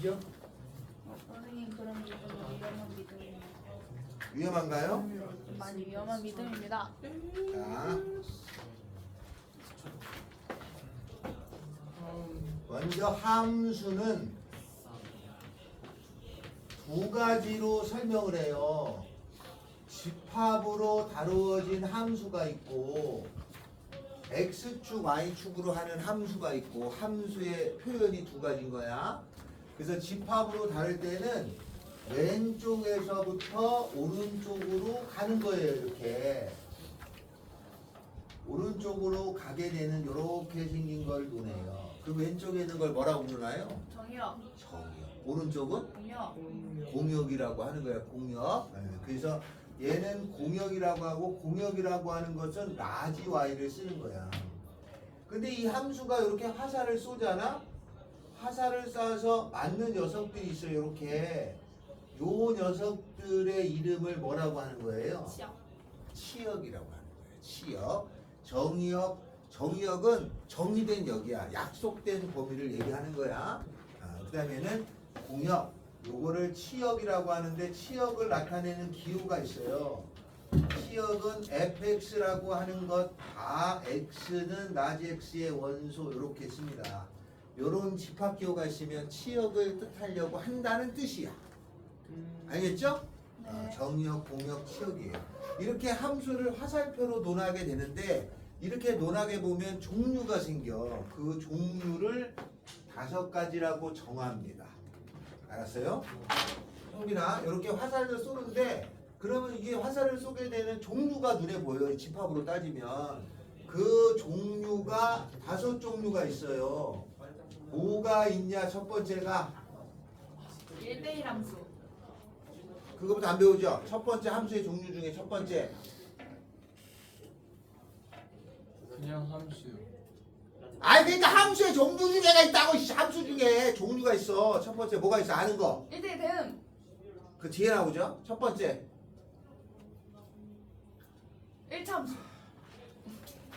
선생님 그럼 이거 위험한 믿음입니다. 위험한가요? 많이 위험한 믿음입니다. 자, 먼저 함수는 두 가지로 설명을 해요. 집합으로 다루어진 함수가 있고 x축, y축으로 하는 함수가 있고 함수의 표현이 두 가지인 거야. 그래서 집합으로 다룰 때는 왼쪽에서부터 오른쪽으로 가는 거예요. 이렇게 오른쪽으로 가게 되는 이렇게 생긴 걸 논해요. 그 왼쪽에 있는 걸 뭐라고 부르나요? 정의요. 정의역. 오른쪽은 공요. 공역이라고 하는 거야. 공역. 그래서 얘는 공역이라고 하고 공역이라고 하는 것은 라지 y를 쓰는 거야. 근데 이 함수가 이렇게 화살을 쏘잖아. 화살을 쏴서 맞는 녀석들이 있어요. 이렇게 요 녀석들의 이름을 뭐라고 하는 거예요? 시작. 치역이라고 하는 거예요. 치역. 정의역. 정의역은 정의된 역이야. 약속된 범위를 얘기하는 거야. 그 다음에는 공역. 요거를 치역이라고 하는데 치역을 나타내는 기호가 있어요. 치역은 fx라고 하는 것 다 x는 라지 x의 원소 이렇게 씁니다. 요런 집합 기호가 있으면 치역을 뜻하려고 한다는 뜻이야. 알겠죠? 네. 정역, 공역, 치역이에요. 이렇게 함수를 화살표로 논하게 되는데 이렇게 논하게 보면 종류가 생겨. 그 종류를 5가지라고 정합니다. 알았어요? 형빈아, 이렇게 화살을 쏘는데 그러면 이게 화살을 쏘게 되는 종류가 눈에 보여요. 집합으로 따지면 그 종류가 5종류가 있어요. 뭐가 있냐? 첫 번째가 1대1 함수. 그거부터 안 배우죠? 첫 번째 함수의 종류 중에 첫 번째 그냥 함수요. 아니 그러니까 함수의 종류 중에가 있다고. 함수 중에 종류가 있어. 첫 번째 뭐가 있어? 아는 거. 1대1 대응. 그 뒤에 나오죠? 첫 번째 1차 함수.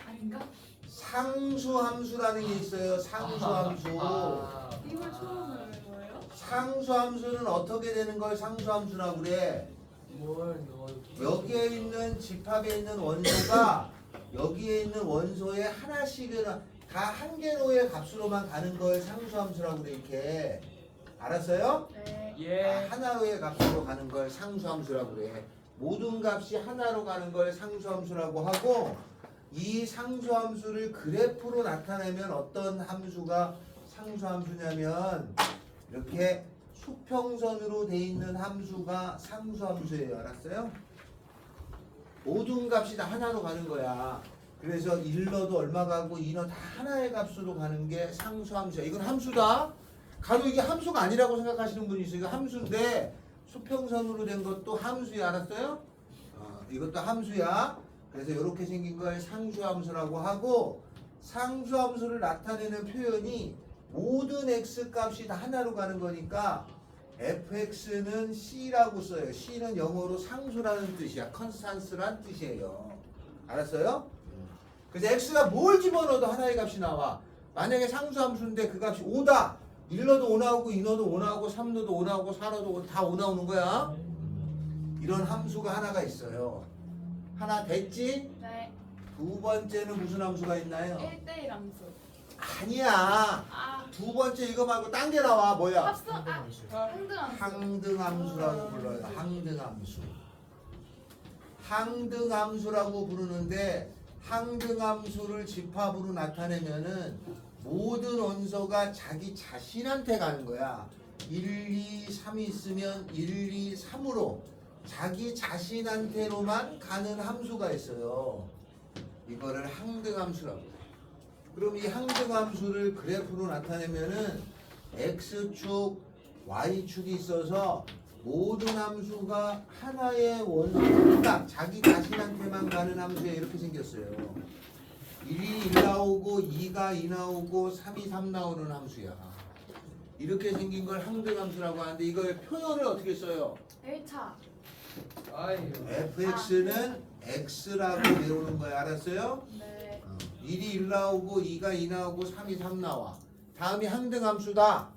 아닌가? 상수함수라는 게 있어요. 상수함수. 이걸 처음 배우는 거예요? 상수함수는 어떻게 되는 걸 상수함수라고 그래? 뭘 넣어? 여기에 있는 집합에 있는 원소가 여기에 있는 원소에 하나씩은 다 한 개로의 값으로만 가는 걸 상수함수라고 그래. 이렇게 알았어요? 네. 예. 하나의 값으로 가는 걸 상수함수라고 그래. 모든 값이 하나로 가는 걸 상수함수라고 하고 이 상수함수를 그래프로 나타내면 어떤 함수가 상수함수냐면 이렇게 수평선으로 돼 있는 함수가 상수함수예요. 알았어요? 모든 값이 다 하나로 가는 거야. 그래서 1너도 얼마 가고 2너 다 하나의 값으로 가는 게 상수함수야. 이건 함수다. 간혹 이게 함수가 아니라고 생각하시는 분이 있어요. 이거 함수인데 수평선으로 된 것도 함수야. 알았어요? 이것도 함수야. 그래서 이렇게 생긴 걸 상수함수라고 하고 상수함수를 나타내는 표현이 모든 x값이 다 하나로 가는 거니까 fx는 c라고 써요. c는 영어로 상수라는 뜻이야. 컨스탄스란 뜻이에요. 알았어요? 그래서 x가 뭘 집어넣어도 하나의 값이 나와. 만약에 상수함수인데 그 값이 5다. 1너도 5 나오고 2너도 5 나오고 3너도 5 나오고 4너도 다 5 나오는 거야. 이런 함수가 하나가 있어요. 하나 됐지? 네. 두 번째는 무슨 함수가 있나요? 1대1 함수. 아니야. 아. 두 번째 이거 말고 딴 게 나와. 뭐야? 합성. 아. 항등 함수. 항등함수라고 불러요. 항등함수. 항등함수라고 부르는데 항등함수를 집합으로 나타내면은 모든 원소가 자기 자신한테 가는 거야. 1, 2, 3이 있으면 1, 2, 3으로 자기 자신한테로만 가는 함수가 있어요. 이거를 항등함수라고 해요. 그럼 이 항등함수를 그래프로 나타내면은 x축, y축이 있어서 모든 함수가 하나의 원소가 자기 자신한테만 가는 함수에 이렇게 생겼어요. 1이 1 나오고 2가 2 나오고 3이 3 나오는 함수야. 이렇게 생긴 걸 항등함수라고 하는데 이걸 표현을 어떻게 써요? 1차. 아이요. fx는 x라고 외우는 거야. 알았어요? 네. 1이 1 나오고 2가 2 나오고 3이 3 나와. 다음이 항등함수다.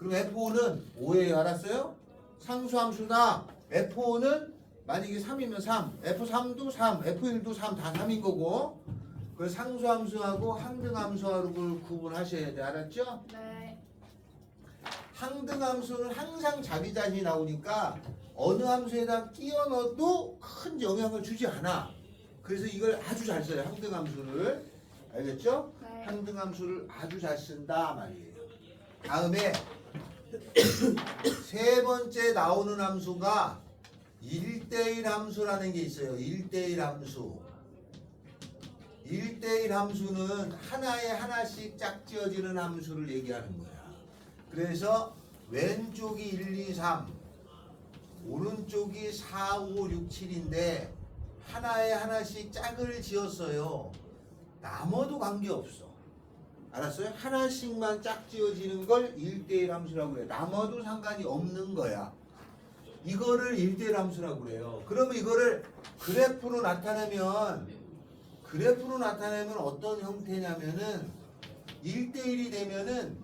그럼 F5는 5예요. 알았어요? 상수함수다. F5는 만약에 3이면 3, F3도 3, F1도 3, 다 3인 거고 그 상수함수하고 항등함수하고 구분하셔야 돼. 알았죠? 네. 항등함수는 항상 자기 자신이 나오니까 어느 함수에다 끼워 넣어도 큰 영향을 주지 않아. 그래서 이걸 아주 잘 써요. 항등함수를. 알겠죠? 네. 항등함수를 아주 잘 쓴다 말이에요. 다음에 세 번째 나오는 함수가 1대1 함수라는 게 있어요. 1대1 함수. 1대1 함수는 하나에 하나씩 짝지어지는 함수를 얘기하는 거야. 그래서 왼쪽이 1, 2, 3, 오른쪽이 4, 5, 6, 7인데 하나에 하나씩 짝을 지었어요. 나머도 관계없어. 알았어요? 하나씩만 짝지어지는 걸 1대1 함수라고 그래요. 나머도 상관이 없는 거야. 이거를 1대1 함수라고 그래요. 그러면 이거를 그래프로 나타내면 어떤 형태냐면은 1대1이 되면은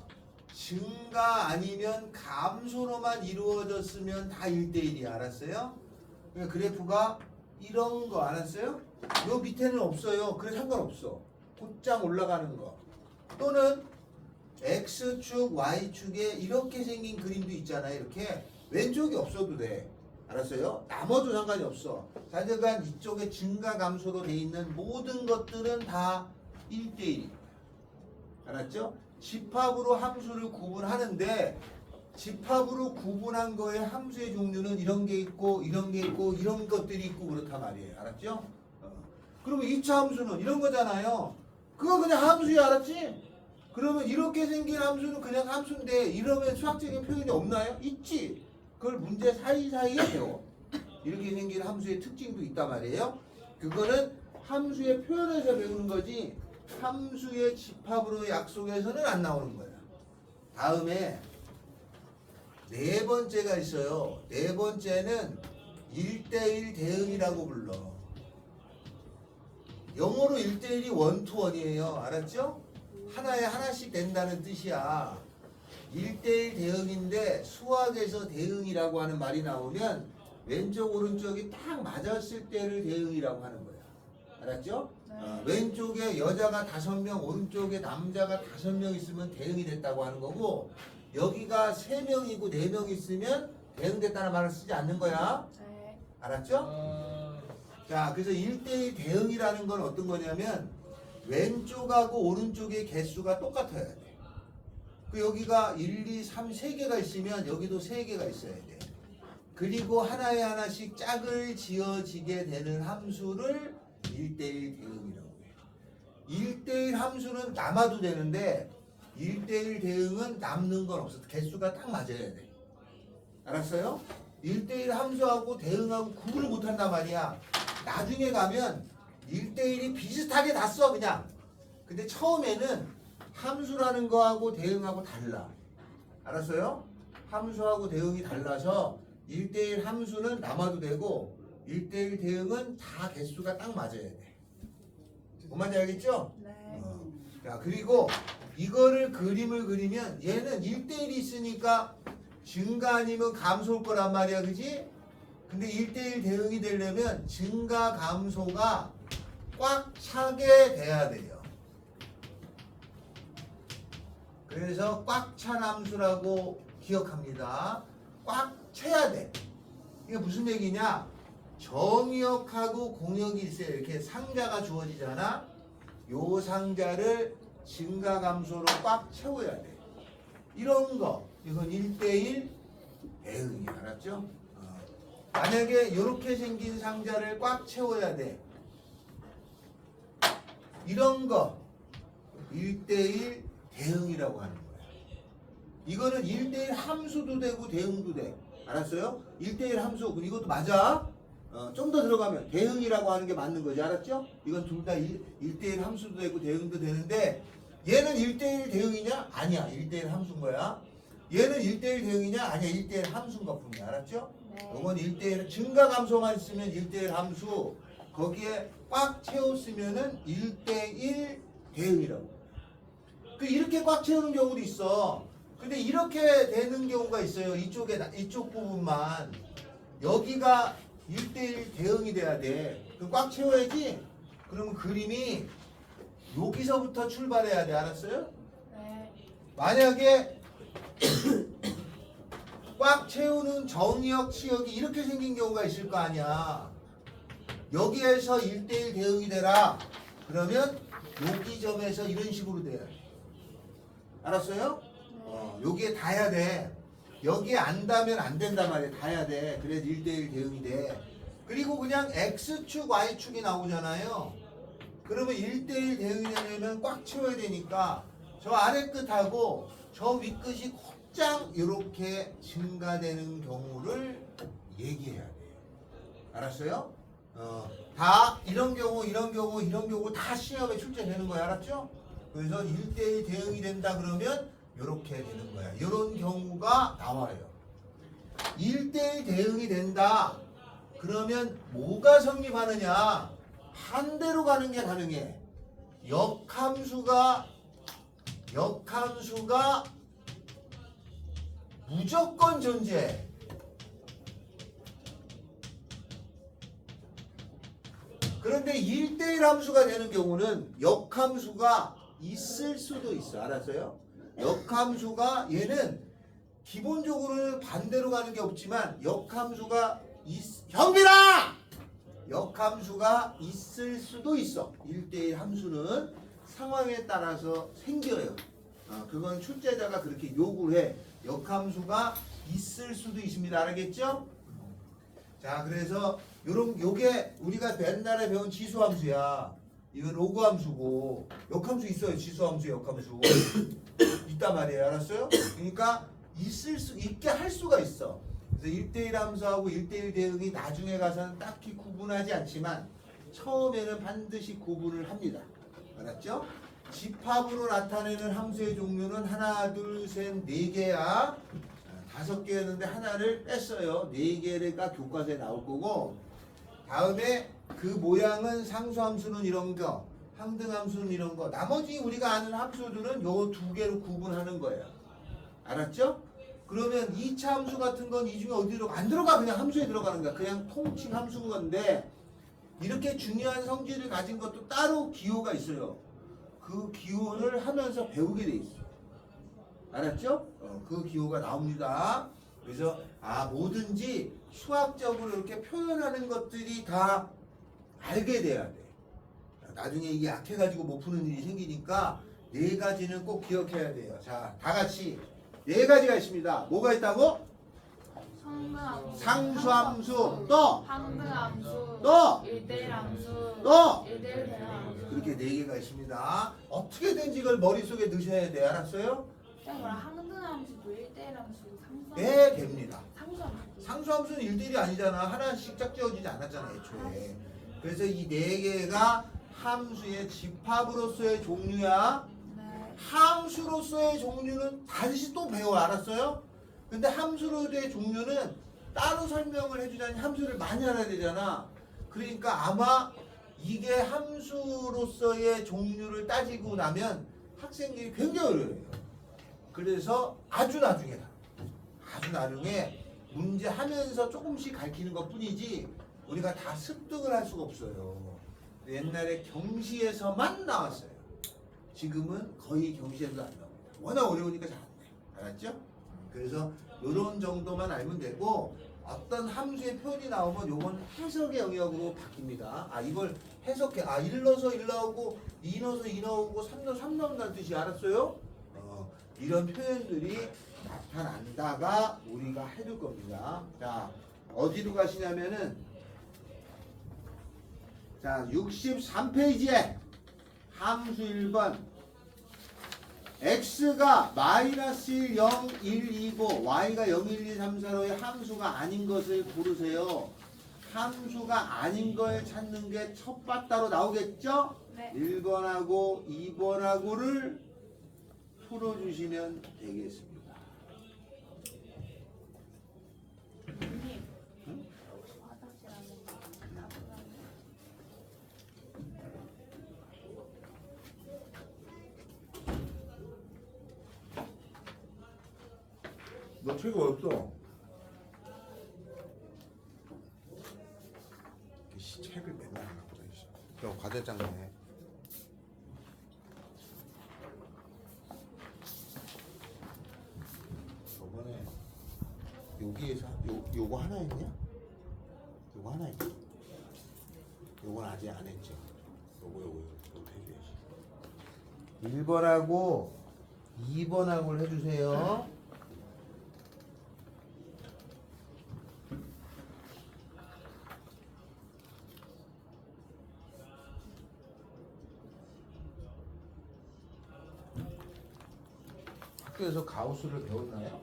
증가 아니면 감소로만 이루어졌으면 다 1대1이야. 알았어요? 그러니까 그래프가 이런 거 알았어요? 요 밑에는 없어요. 그래 상관없어. 곧장 올라가는 거. 또는 X축, Y축에 이렇게 생긴 그림도 있잖아요. 이렇게 왼쪽이 없어도 돼. 알았어요? 나머도 상관이 없어. 자녀간 이쪽에 증가 감소로 돼 있는 모든 것들은 다 1대1. 알았죠? 집합으로 함수를 구분하는데 집합으로 구분한 거에 함수의 종류는 이런 게 있고 이런 게 있고 이런 것들이 있고 그렇단 말이에요. 알았죠? 그러면 2차 함수는 이런 거잖아요. 그거 그냥 함수야. 알았지? 그러면 이렇게 생긴 함수는 그냥 함수인데 이러면 수학적인 표현이 없나요? 있지. 그걸 문제 사이사이에 배워. 이렇게 생긴 함수의 특징도 있단 말이에요. 그거는 함수의 표현에서 배우는 거지 함수의 집합으로 약속해서는 안 나오는 거야. 다음에 네 번째가 있어요. 네 번째는 1대1 대응이라고 불러. 영어로 1대1이 원투원이에요. 알았죠? 하나에 하나씩 된다는 뜻이야. 1대1 대응인데 수학에서 대응이라고 하는 말이 나오면 왼쪽 오른쪽이 딱 맞았을 때를 대응이라고 하는 거야. 알았죠? 네. 왼쪽에 여자가 5명, 오른쪽에 남자가 5명 있으면 대응이 됐다고 하는 거고 여기가 3명이고 4명 있으면 대응됐다는 말을 쓰지 않는 거야. 네. 알았죠? 자, 그래서 1대1 대응이라는 건 어떤 거냐면 왼쪽하고 오른쪽의 개수가 똑같아야 돼. 그 여기가 1, 2, 3, 3개가 있으면 여기도 3개가 있어야 돼. 그리고 하나에 하나씩 짝을 지어지게 되는 함수를 1대1 대응이라고 해요. 1대1 함수는 남아도 되는데 1대1 대응은 남는 건 없어. 개수가 딱 맞아야 돼. 알았어요? 1대1 함수하고 대응하고 구분을 못한단 말이야. 나중에 가면 1대1이 비슷하게 다 써 그냥. 근데 처음에는 함수라는 거하고 대응하고 달라. 알았어요? 함수하고 대응이 달라서 1대1 함수는 남아도 되고 1대1 대응은 다 개수가 딱 맞아야 돼. 뭔 말인지 알겠죠? 네. 자, 그리고 이거를 그림을 그리면 얘는 1대1이 있으니까 증가 아니면 감소일 거란 말이야. 그지? 근데 1대1 대응이 되려면 증가 감소가 꽉 차게 돼야 돼요. 그래서 꽉 찬 함수라고 기억합니다. 꽉 채야 돼. 이게 무슨 얘기냐? 정역하고 공역이 있어요. 이렇게 상자가 주어지잖아. 요 상자를 증가 감소로 꽉 채워야 돼. 이런 거 이건 1대1 대응이 알았죠? 만약에 이렇게 생긴 상자를 꽉 채워야 돼. 이런 거 1대1 대응이라고 하는 거야. 이거는 1대1 함수도 되고 대응도 돼. 알았어요? 1대1 함수 이것도 맞아. 좀 더 들어가면 대응이라고 하는 게 맞는 거지. 알았죠? 이건 둘 다 1대1 함수도 되고 대응도 되는데 얘는 1대1 대응이냐? 아니야. 1대1 함수인 거야. 얘는 1대1 대응이냐? 아니야. 1대1 함수인 것뿐이야. 알았죠? 네. 이건 1대1 증가 감소만 있으면 1대1 함수 거기에 꽉 채웠으면은 1대1 대응이라고. 그 이렇게 꽉 채우는 경우도 있어. 근데 이렇게 되는 경우가 있어요. 이쪽 부분만. 여기가 1대1 대응이 돼야 돼. 그럼 꽉 채워야지. 그러면 그림이 여기서부터 출발해야 돼. 알았어요? 네. 만약에 꽉 채우는 정역, 치역이 이렇게 생긴 경우가 있을 거 아니야. 여기에서 1대1 대응이 되라. 그러면 여기 점에서 이런 식으로 돼야 돼. 알았어요? 여기에 닿아야 돼. 여기에 안 닿으면 안 된단 말이야. 닿아야 돼. 그래서 1대1 대응이 돼. 그리고 그냥 X축, Y축이 나오잖아요. 그러면 1대1 대응이 되려면 꽉 채워야 되니까 저 아래 끝하고 저 윗끝이 곧장 이렇게 증가되는 경우를 얘기해야 돼요. 알았어요? 다 이런 경우 다 시험에 출제되는 거야. 알았죠? 그래서 1대1 대응이 된다 그러면 이렇게 되는 거야. 이런 경우가 나와요. 1대1 대응이 된다. 그러면 뭐가 성립하느냐? 반대로 가는 게 가능해. 역함수가 무조건 존재해. 그런데 1대1 함수가 되는 경우는 역함수가 있을 수도 있어. 알았어요? 역함수가 얘는 기본적으로는 반대로 가는 게 없지만 역함수가 형빈아! 역함수가 있을 수도 있어. 1대1 함수는 상황에 따라서 생겨요. 그건 출제자가 그렇게 요구를 해. 역함수가 있을 수도 있습니다. 알겠죠? 자, 그래서 요게 우리가 옛날에 배운 지수함수야. 이건 로그함수고 역함수 있어요. 지수함수, 역함수 있단 말이에요. 알았어요? 그러니까 있게 할 수가 있어. 그래서 1대1 함수하고 1대1 대응이 나중에 가서는 딱히 구분하지 않지만 처음에는 반드시 구분을 합니다. 알았죠? 집합으로 나타내는 함수의 종류는 하나, 둘, 셋, 네 개야. 5개였는데 하나를 뺐어요. 4개가 교과서에 나올 거고, 다음에 그 모양은 상수함수는 이런 거, 항등함수는 이런 거, 나머지 우리가 아는 함수들은 요 2개로 구분하는 거예요. 알았죠? 그러면 2차 함수 같은 건 이 중에 어디로 안 들어가. 그냥 함수에 들어가는 거야. 그냥 통칭 함수인 건데, 이렇게 중요한 성질을 가진 것도 따로 기호가 있어요. 그 기호를 하면서 배우게 돼 있어. 알았죠? 그 기호가 나옵니다. 그래서 뭐든지 수학적으로 이렇게 표현하는 것들이 다 알게 돼야 돼. 나중에 이게 약해가지고 못 푸는 일이 생기니까 4가지는 꼭 기억해야 돼요. 자, 다 같이 4가지가 있습니다. 뭐가 있다고? 상수함수, 또 항등함수, 또 1대1 함수, 또 1대1 대응함수. 그렇게 4개가 있습니다. 어떻게든지 이걸 머릿속에 넣으셔야 돼. 알았어요? 뭐라 항등함수도 1대1 함수, 상수함수. 네, 됩니다. 상수함수. 상수함수는 1대1이 아니잖아. 하나씩 짝지어지지 않았잖아, 애초에. 그래서 이 4개가 함수의 집합으로서의 종류야. 네. 함수로서의 종류는 다시 또 배워. 알았어요? 근데 함수로서의 종류는 따로 설명을 해주자니 함수를 많이 알아야 되잖아. 그러니까 아마 이게 함수로서의 종류를 따지고 나면 학생들이 굉장히 어려워요. 그래서 아주 나중에 문제 하면서 조금씩 가르치는 것 뿐이지 우리가 다 습득을 할 수가 없어요. 옛날에 경시에서만 나왔어요. 지금은 거의 경시에서 안 나옵니다. 워낙 어려우니까 잘 안 돼. 알았죠? 그래서 이런 정도만 알면 되고, 어떤 함수의 표현이 나오면 요건 해석의 영역으로 바뀝니다. 이걸 해석해. 1 넣어서 1 나오고 2 넣어서 2 나오고 3 넣어서 3 나온다는 뜻이. 알았어요? 이런 표현들이 나타난다가 우리가 해둘 겁니다. 자, 어디로 가시냐면은, 자, 63페이지에 함수 1번 x가 마이너스 1, 0, 1, 2, 5 y가 0, 1, 2, 3, 4, 5의 함수가 아닌 것을 고르세요. 함수가 아닌 걸 찾는 게 첫 바따로 나오겠죠? 네. 1번하고 2번하고를 풀어주시면 되겠습니다. 선생님. 응? 화장실 안에 나보라고. 책이 없어. 책을 맨날 안 갖고 다니시. 저 과대장네. 저번에 여기에서 요거 하나 있냐? 요거 하나 있지. 요건 아직 안 했지. 요거 해줘야지. 1번하고 2번하고를 해주세요. 학교에서 가우스를 배웠나요?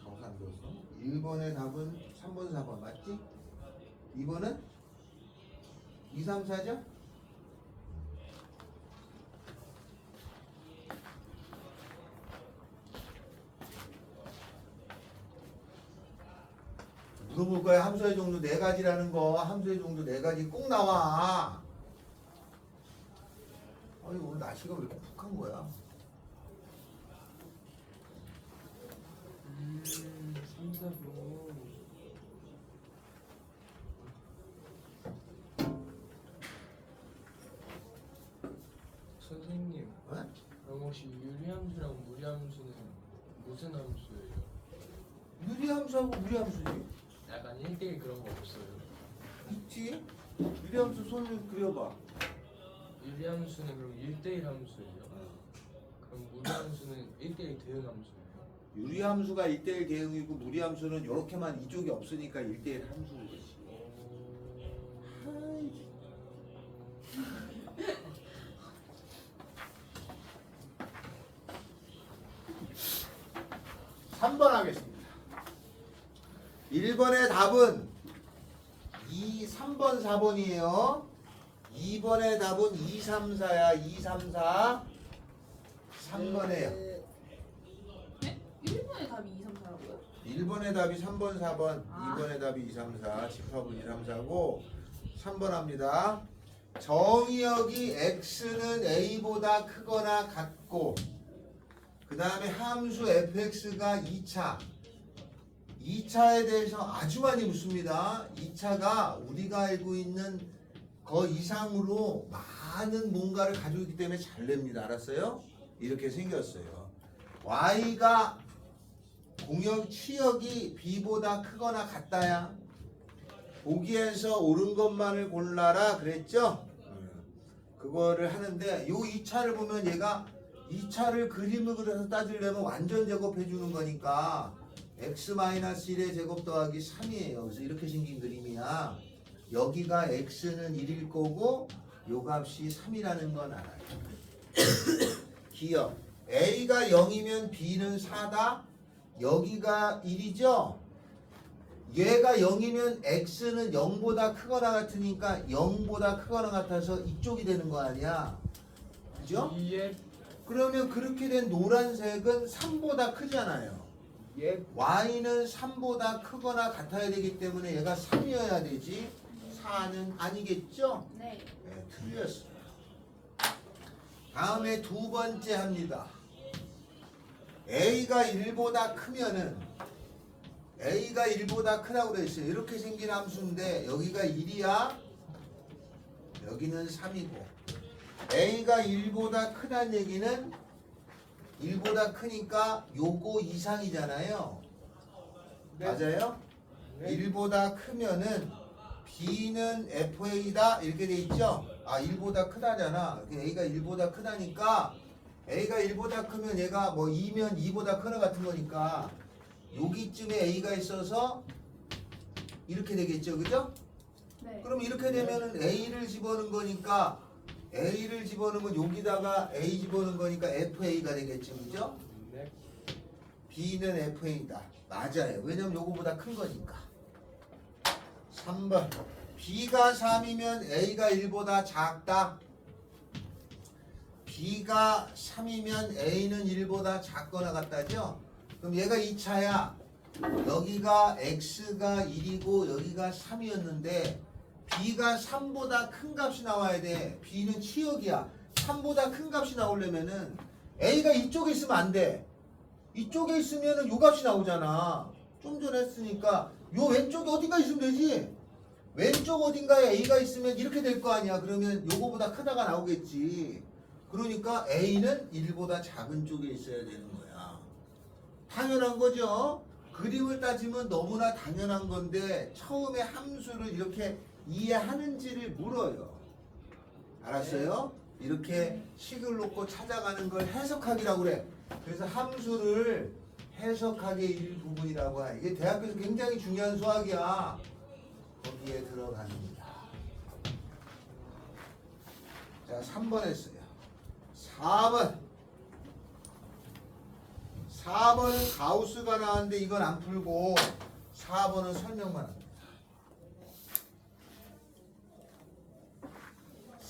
가우스 안 배웠어? 1번의 답은 3번, 4번 맞지? 2번은? 2, 3, 4죠? 물어볼 거야. 함수의 종류 4가지라는 거. 함수의 종류 4가지 꼭 나와. 아니 오늘 날씨가 왜 이렇게 푹한 거야? 3, 4, 5. 선생님, 어? 그럼 혹시 유리함수랑 무리함수는 무슨 함수예요? 유리함수하고 무리함수지. 약간 1대1 그런 거 없어요? 있지? 유리함수 손을 그려봐. 유리함수는 그럼 1대1 함수예요? 그럼 무리함수는 1대1 대응 함수예요? 유리함수가 1대1 대응이고 무리함수는 이렇게만 이쪽이 없으니까 1대1 함수지. 아이. 3번 하겠습니다. 1번의 답은 3번, 4번이에요. 2번의 답은 2, 3, 4야. 2, 3, 4. 3번에요. 네? 1번의 답이 2, 3, 4라고요? 1번의 답이 3번, 4번. 아. 2번의 답이 2, 3, 4. 집합은 2, 3, 4고 3번 합니다. 정의역이 x는 a보다 크거나 같고 그 다음에 함수 fx가 2차 2차에 대해서 아주 많이 묻습니다. 2차가 우리가 알고 있는 거 이상으로 많은 뭔가를 가지고 있기 때문에 잘 냅니다. 알았어요? 이렇게 생겼어요. y가 공역 취역이 b보다 크거나 같다야. 보기에서 옳은 것만을 골라라 그랬죠? 그거를 하는데 요 2차를 보면 얘가 2차를 그림을 그려서 따지려면 완전 제곱해 주는 거니까 x-1의 제곱 더하기 3이에요. 그래서 이렇게 생긴 그림이야. 여기가 x는 1일 거고 요 값이 3이라는 건 알아요. 기억. a가 0이면 b는 4다. 여기가 1이죠? 얘가 0이면 x는 0보다 크거나 같으니까 0보다 크거나 같아서 이쪽이 되는 거 아니야. 그죠? 예. 그러면 그렇게 된 노란색은 3보다 크잖아요. 예. y는 3보다 크거나 같아야 되기 때문에 얘가 3이어야 되지 4는 아니겠죠? 네. 네, 틀렸어요. 다음에 두 번째 합니다. a가 1보다 크면은 a가 1보다 크다고 그랬어요. 이렇게 생긴 함수인데 여기가 1이야. 여기는 3이고 a가 1보다 크다는 얘기는 1보다 크니까 요거 이상이잖아요. 네. 맞아요? 네. 1보다 크면은 b는 fa다 이렇게 돼 있죠? 아 1보다 크다잖아. a가 1보다 크다니까 a가 1보다 크면 얘가 뭐 2면 2보다 크나 같은 거니까 여기쯤에 a가 있어서 이렇게 되겠죠, 그죠? 네. 그럼 이렇게 되면은 a를 집어넣은 거니까 a를 집어넣으면 여기다가 a 집어넣은 거니까 fa가 되겠죠, 그죠? 네. b는 fa다. 맞아요. 왜냐면 요거보다 큰 거니까. 3번. b가 3이면 a가 1보다 작다. b가 3이면 a는 1보다 작거나 같다죠? 그럼 얘가 2차야. 여기가 x가 1이고 여기가 3이었는데 b가 3보다 큰 값이 나와야 돼. b는 치역이야. 3보다 큰 값이 나오려면은 A가 이쪽에 있으면 안 돼. 이쪽에 있으면은 요 값이 나오잖아. 좀 전에 했으니까 요 왼쪽에 어딘가 있으면 되지. 왼쪽 어딘가에 A가 있으면 이렇게 될 거 아니야. 그러면 요거보다 크다가 나오겠지. 그러니까 A는 1보다 작은 쪽에 있어야 되는 거야. 당연한 거죠. 그림을 따지면 너무나 당연한 건데 처음에 함수를 이렇게 이해하는지를 물어요. 알았어요? 이렇게 식을 놓고 찾아가는 걸 해석하기라고 그래. 그래서 함수를 해석하기의 일부분이라고 해. 이게 대학교에서 굉장히 중요한 수학이야. 거기에 들어갑니다. 자, 3번 했어요. 4번. 4번은 가우스가 나왔는데 이건 안 풀고 4번은 설명만 합니다.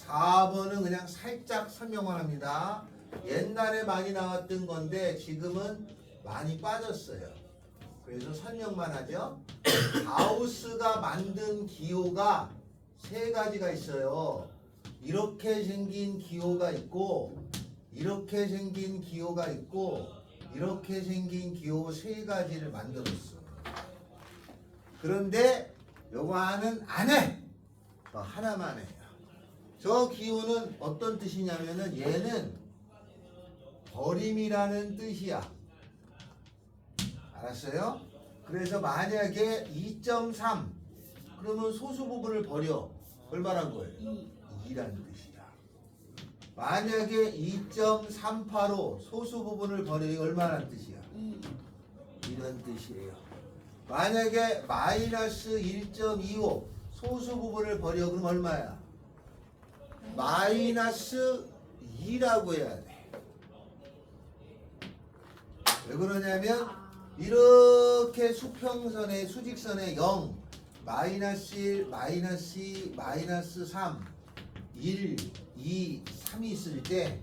4번은 그냥 살짝 설명만 합니다. 옛날에 많이 나왔던 건데 지금은 많이 빠졌어요. 그래서 설명만 하죠. 가우스가 만든 기호가 세 가지가 있어요. 이렇게 생긴 기호가 있고 이렇게 생긴 기호가 있고 이렇게 생긴 기호 세 가지를 만들었어. 그런데 요거는 안 해. 저 하나만 해요. 저 기호는 어떤 뜻이냐면은 얘는 버림이라는 뜻이야. 알았어요? 그래서 만약에 2.3 그러면 소수 부분을 버려. 얼마란 거예요? 2라는 뜻이야. 만약에 2.385 소수 부분을 버려. 이거 얼마란 뜻이야? 2란 뜻이에요. 만약에 마이너스 1.25 소수 부분을 버려. 그럼 얼마야? 마이너스 2라고 해야 돼. 왜 그러냐면 이렇게 수평선에 수직선에 0, 마이너스 1, 마이너스 2, 마이너스 3, 1, 2, 3이 있을 때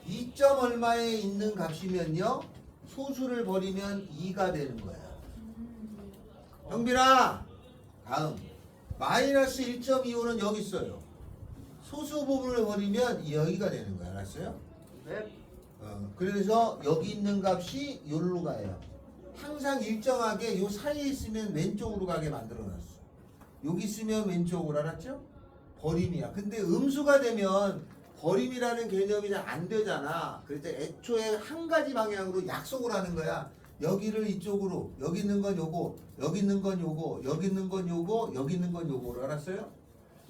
2점 얼마에 있는 값이면요 소수를 버리면 2가 되는 거야. 형빈아 다음 마이너스 1.25는 여기 있어요. 소수 부분을 버리면 여기가 되는 거야. 알았어요? 네. 그래서 여기 있는 값이 여기로 가요. 항상 일정하게 요 사이에 있으면 왼쪽으로 가게 만들어놨어. 여기 있으면 왼쪽으로. 알았죠? 버림이야. 근데 음수가 되면 버림이라는 개념이 잘 안 되잖아. 그래서 애초에 한 가지 방향으로 약속을 하는 거야. 여기를 이쪽으로, 여기 있는 건 요거, 여기 있는 건 요거, 여기 있는 건 요거, 여기 있는 건 요거로. 알았어요?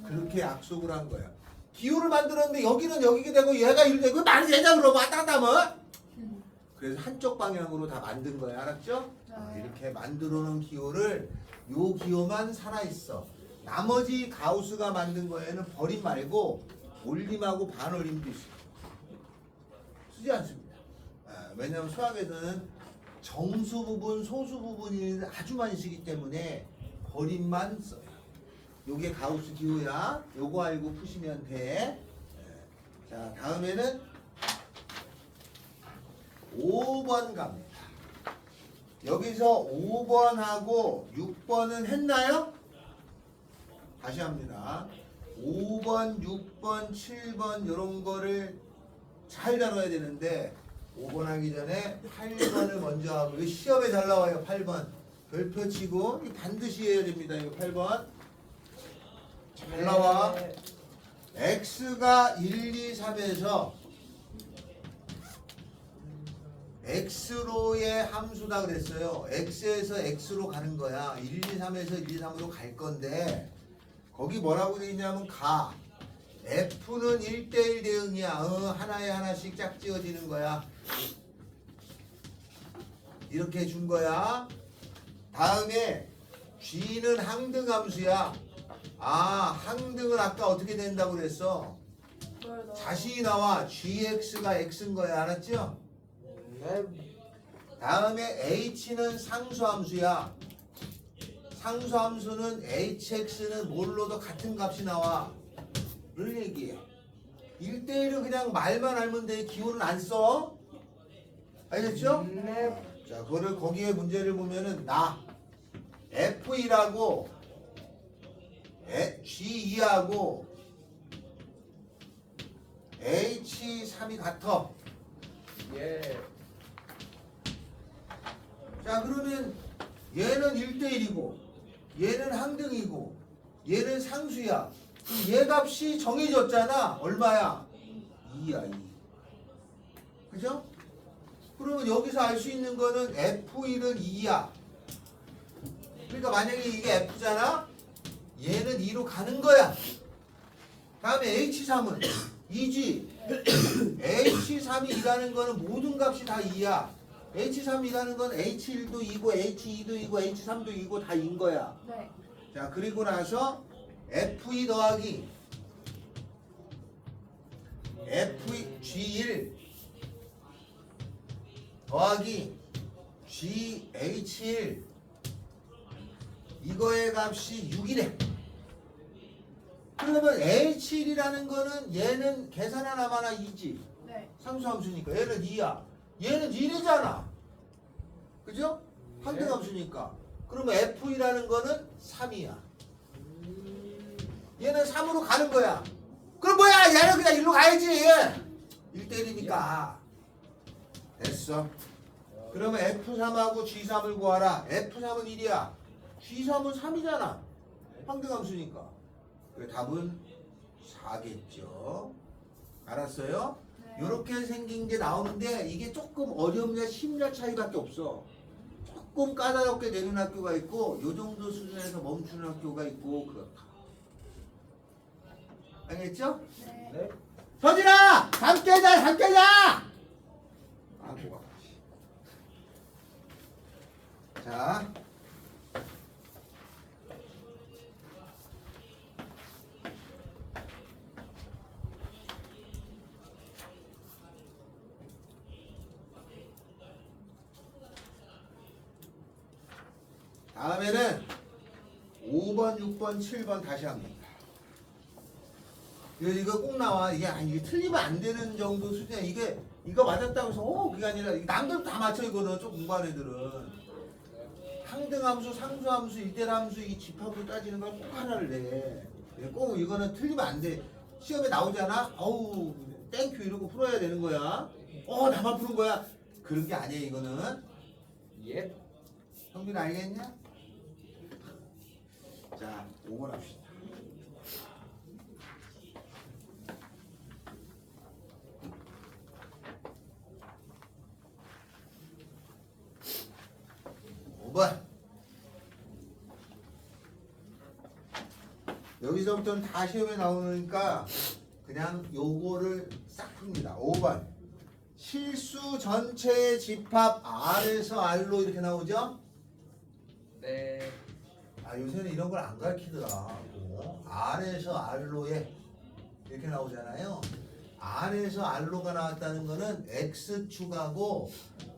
그렇게 약속을 한 거야. 기호를 만들었는데 여기는 여기게 되고 얘가 이렇게 되고 말이 되냐 그러면 왔다 갔다 하면. 그래서 한쪽 방향으로 다 만든 거야. 알았죠? 이렇게 만들어 놓은 기호를 요 기호만 살아있어. 나머지 가우스가 만든 거에는 버림 말고 올림하고 반올림도 있어. 쓰지 않습니다. 왜냐하면 수학에서는 정수 부분, 소수 부분이 아주 많이 쓰기 때문에 버림만 써요. 요게 가우스 기호야. 요거 알고 푸시면 돼. 자, 다음에는 5번 갑니다. 여기서 5번하고 6번은 했나요? 다시 합니다. 5번, 6번, 7번 이런 거를 잘 다뤄야 되는데 5번 하기 전에 8번을 먼저 하고 이거 시험에 잘 나와요. 8번 별표 치고 이거 반드시 해야 됩니다. 이거 8번 잘 나와. x가 1, 2, 3에서 x로의 함수다 그랬어요. x에서 x로 가는 거야. 1, 2, 3에서 1, 2, 3으로 갈 건데 거기 뭐라고 돼 있냐면 가 f는 1대1 대응이야. 하나에 하나씩 짝지어지는 거야. 이렇게 준 거야. 다음에 g는 항등함수야. 항등은 아까 어떻게 된다고 그랬어? 자신이 나와. gx가 x인 거야. 알았죠? 네. 다음에 h는 상수함수야. 상수함수는 hx는 뭘로도 같은 값이 나와. 를 얘기해. 1대1은 그냥 말만 알면 돼. 기호는 안 써. 알겠죠? 네. 자, 그거를 거기에 문제를 보면은 나 F1하고 G2하고 H3이 같아. 예. 자 그러면 얘는 1대1이고 얘는 항등이고 얘는 상수야. 그럼 얘 값이 정해졌잖아. 얼마야? 2야 2. 그죠? 그러면 여기서 알 수 있는 거는 F1은 2야. 그러니까 만약에 이게 F잖아? 얘는 2로 가는 거야. 다음에 H3은 2지. H3이 2라는 거는 모든 값이 다 2야. H3이라는 건 H1도 2고 H2도 2고 H3도 2고 다 2인 거야. 네. 자 그리고 나서 F2 더하기 F2 G1 더하기 GH1 이거의 값이 6이래. 그러면 H1이라는 거는 얘는 계산 하나마나 2지. 네. 상수함수니까 얘는 2야. 얘는 1이잖아. 그죠? 네. 항등함수니까. 그러면 F2라는 거는 3이야. 얘는 3으로 가는 거야. 그럼 뭐야? 얘는 그냥 1로 가야지. 1대1이니까. 됐어. 그러면 F3하고 G3을 구하라. F3은 1이야. G3은 3이잖아. 항등함수니까. 그 답은 4겠죠. 알았어요? 네. 이렇게 생긴 게 나오는데 이게 조금 어려움과 심리학 차이밖에 없어. 조금 까다롭게 되는 학교가 있고 요 정도 수준에서 멈추는 학교가 있고 그렇다. 알겠죠? 네. 네. 서진아! 잠 깨자! 잠 깨자! 아 뭐가 자 다음에는 5번, 6번, 7번 다시 합니다. 이거 꼭 나와. 이게 틀리면 안 되는 정도 수준이야. 이거 맞았다고 해서 그게 아니라 남들 다 맞춰 이거는 좀 공부한 애들은. 항등함수, 상수함수, 일대함수 이 집합으로 따지는 걸 꼭 하나를 내. 꼭 이거는 틀리면 안 돼. 시험에 나오잖아. 어우 땡큐 이러고 풀어야 되는 거야. 나만 푸는 거야. 그런 게 아니야 이거는. 예. 형빈 알겠냐? 자, 5번 합시다. 여기서부터는 다 시험에 나오니까 그냥 요거를 싹 풉니다. 5번 실수 전체의 집합 R에서 R로 이렇게 나오죠? 네. 요새는 이런 걸 안 가르치더라. R에서 R로에 이렇게 나오잖아요. R에서 R로가 나왔다는 거는 X축하고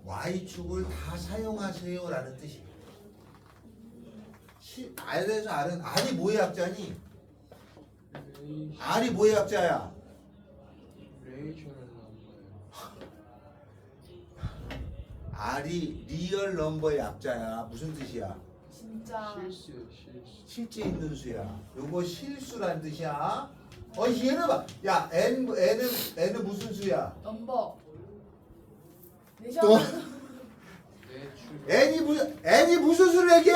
Y축을 다 사용하세요라는 뜻이에요. R에서 R은 R이 뭐의 약자니? R이 뭐의 약자야? 레이셔널 넘버요. R이 리얼 넘버의 약자야. 무슨 뜻이야? 진짜. 실수. 실제 있는 수야. 요거 실수란 뜻이야. 얘는 봐. 야, N은 무슨 수야? 넘버. 또? 내추럴. N이 무슨 수를 얘기해?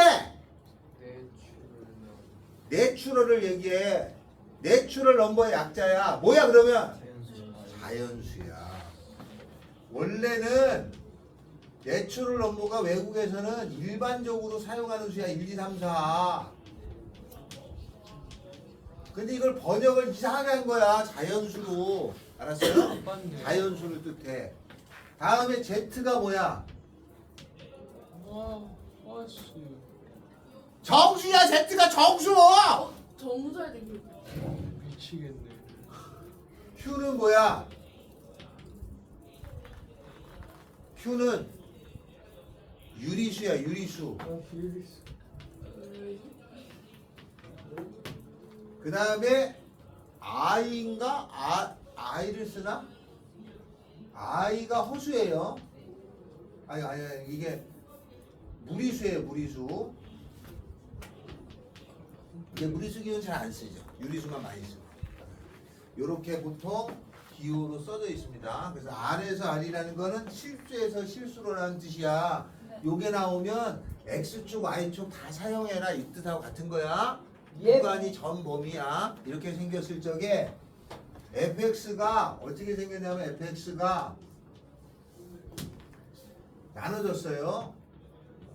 내추럴 넘버. 내추럴을 얘기해. 내추럴 넘버의 약자야. 뭐야 그러면? 자연수야. 원래는 내추럴 넘버가 외국에서는 일반적으로 사용하는 수야. 1, 2, 3, 4. 근데 이걸 번역을 이상하게 한 거야. 자연수로. 알았어요? 맞네. 자연수를 뜻해. 다음에 Z가 뭐야? 화수. 정수야. Z가 정수. 정수할 때 그. 미치겠네. Q는 뭐야? Q는 유리수야. 유리수. 필수. 그 다음에 I인가? I를 쓰나? I가 허수예요. 아니 이게 무리수예요. 무리수. 이게 무리수 기호는 잘 안 쓰죠. 유리수만 많이 쓰고. 요렇게 보통 기호로 써져 있습니다. 그래서 R에서 R이라는 거는 실수에서 실수로라는 뜻이야. 네. 요게 나오면 X축, Y축 다 사용해라 이 뜻하고 같은 거야. 예. 구간이 전 범위야. 이렇게 생겼을 적에 fx가 어떻게 생겼냐면 fx가 나눠졌어요.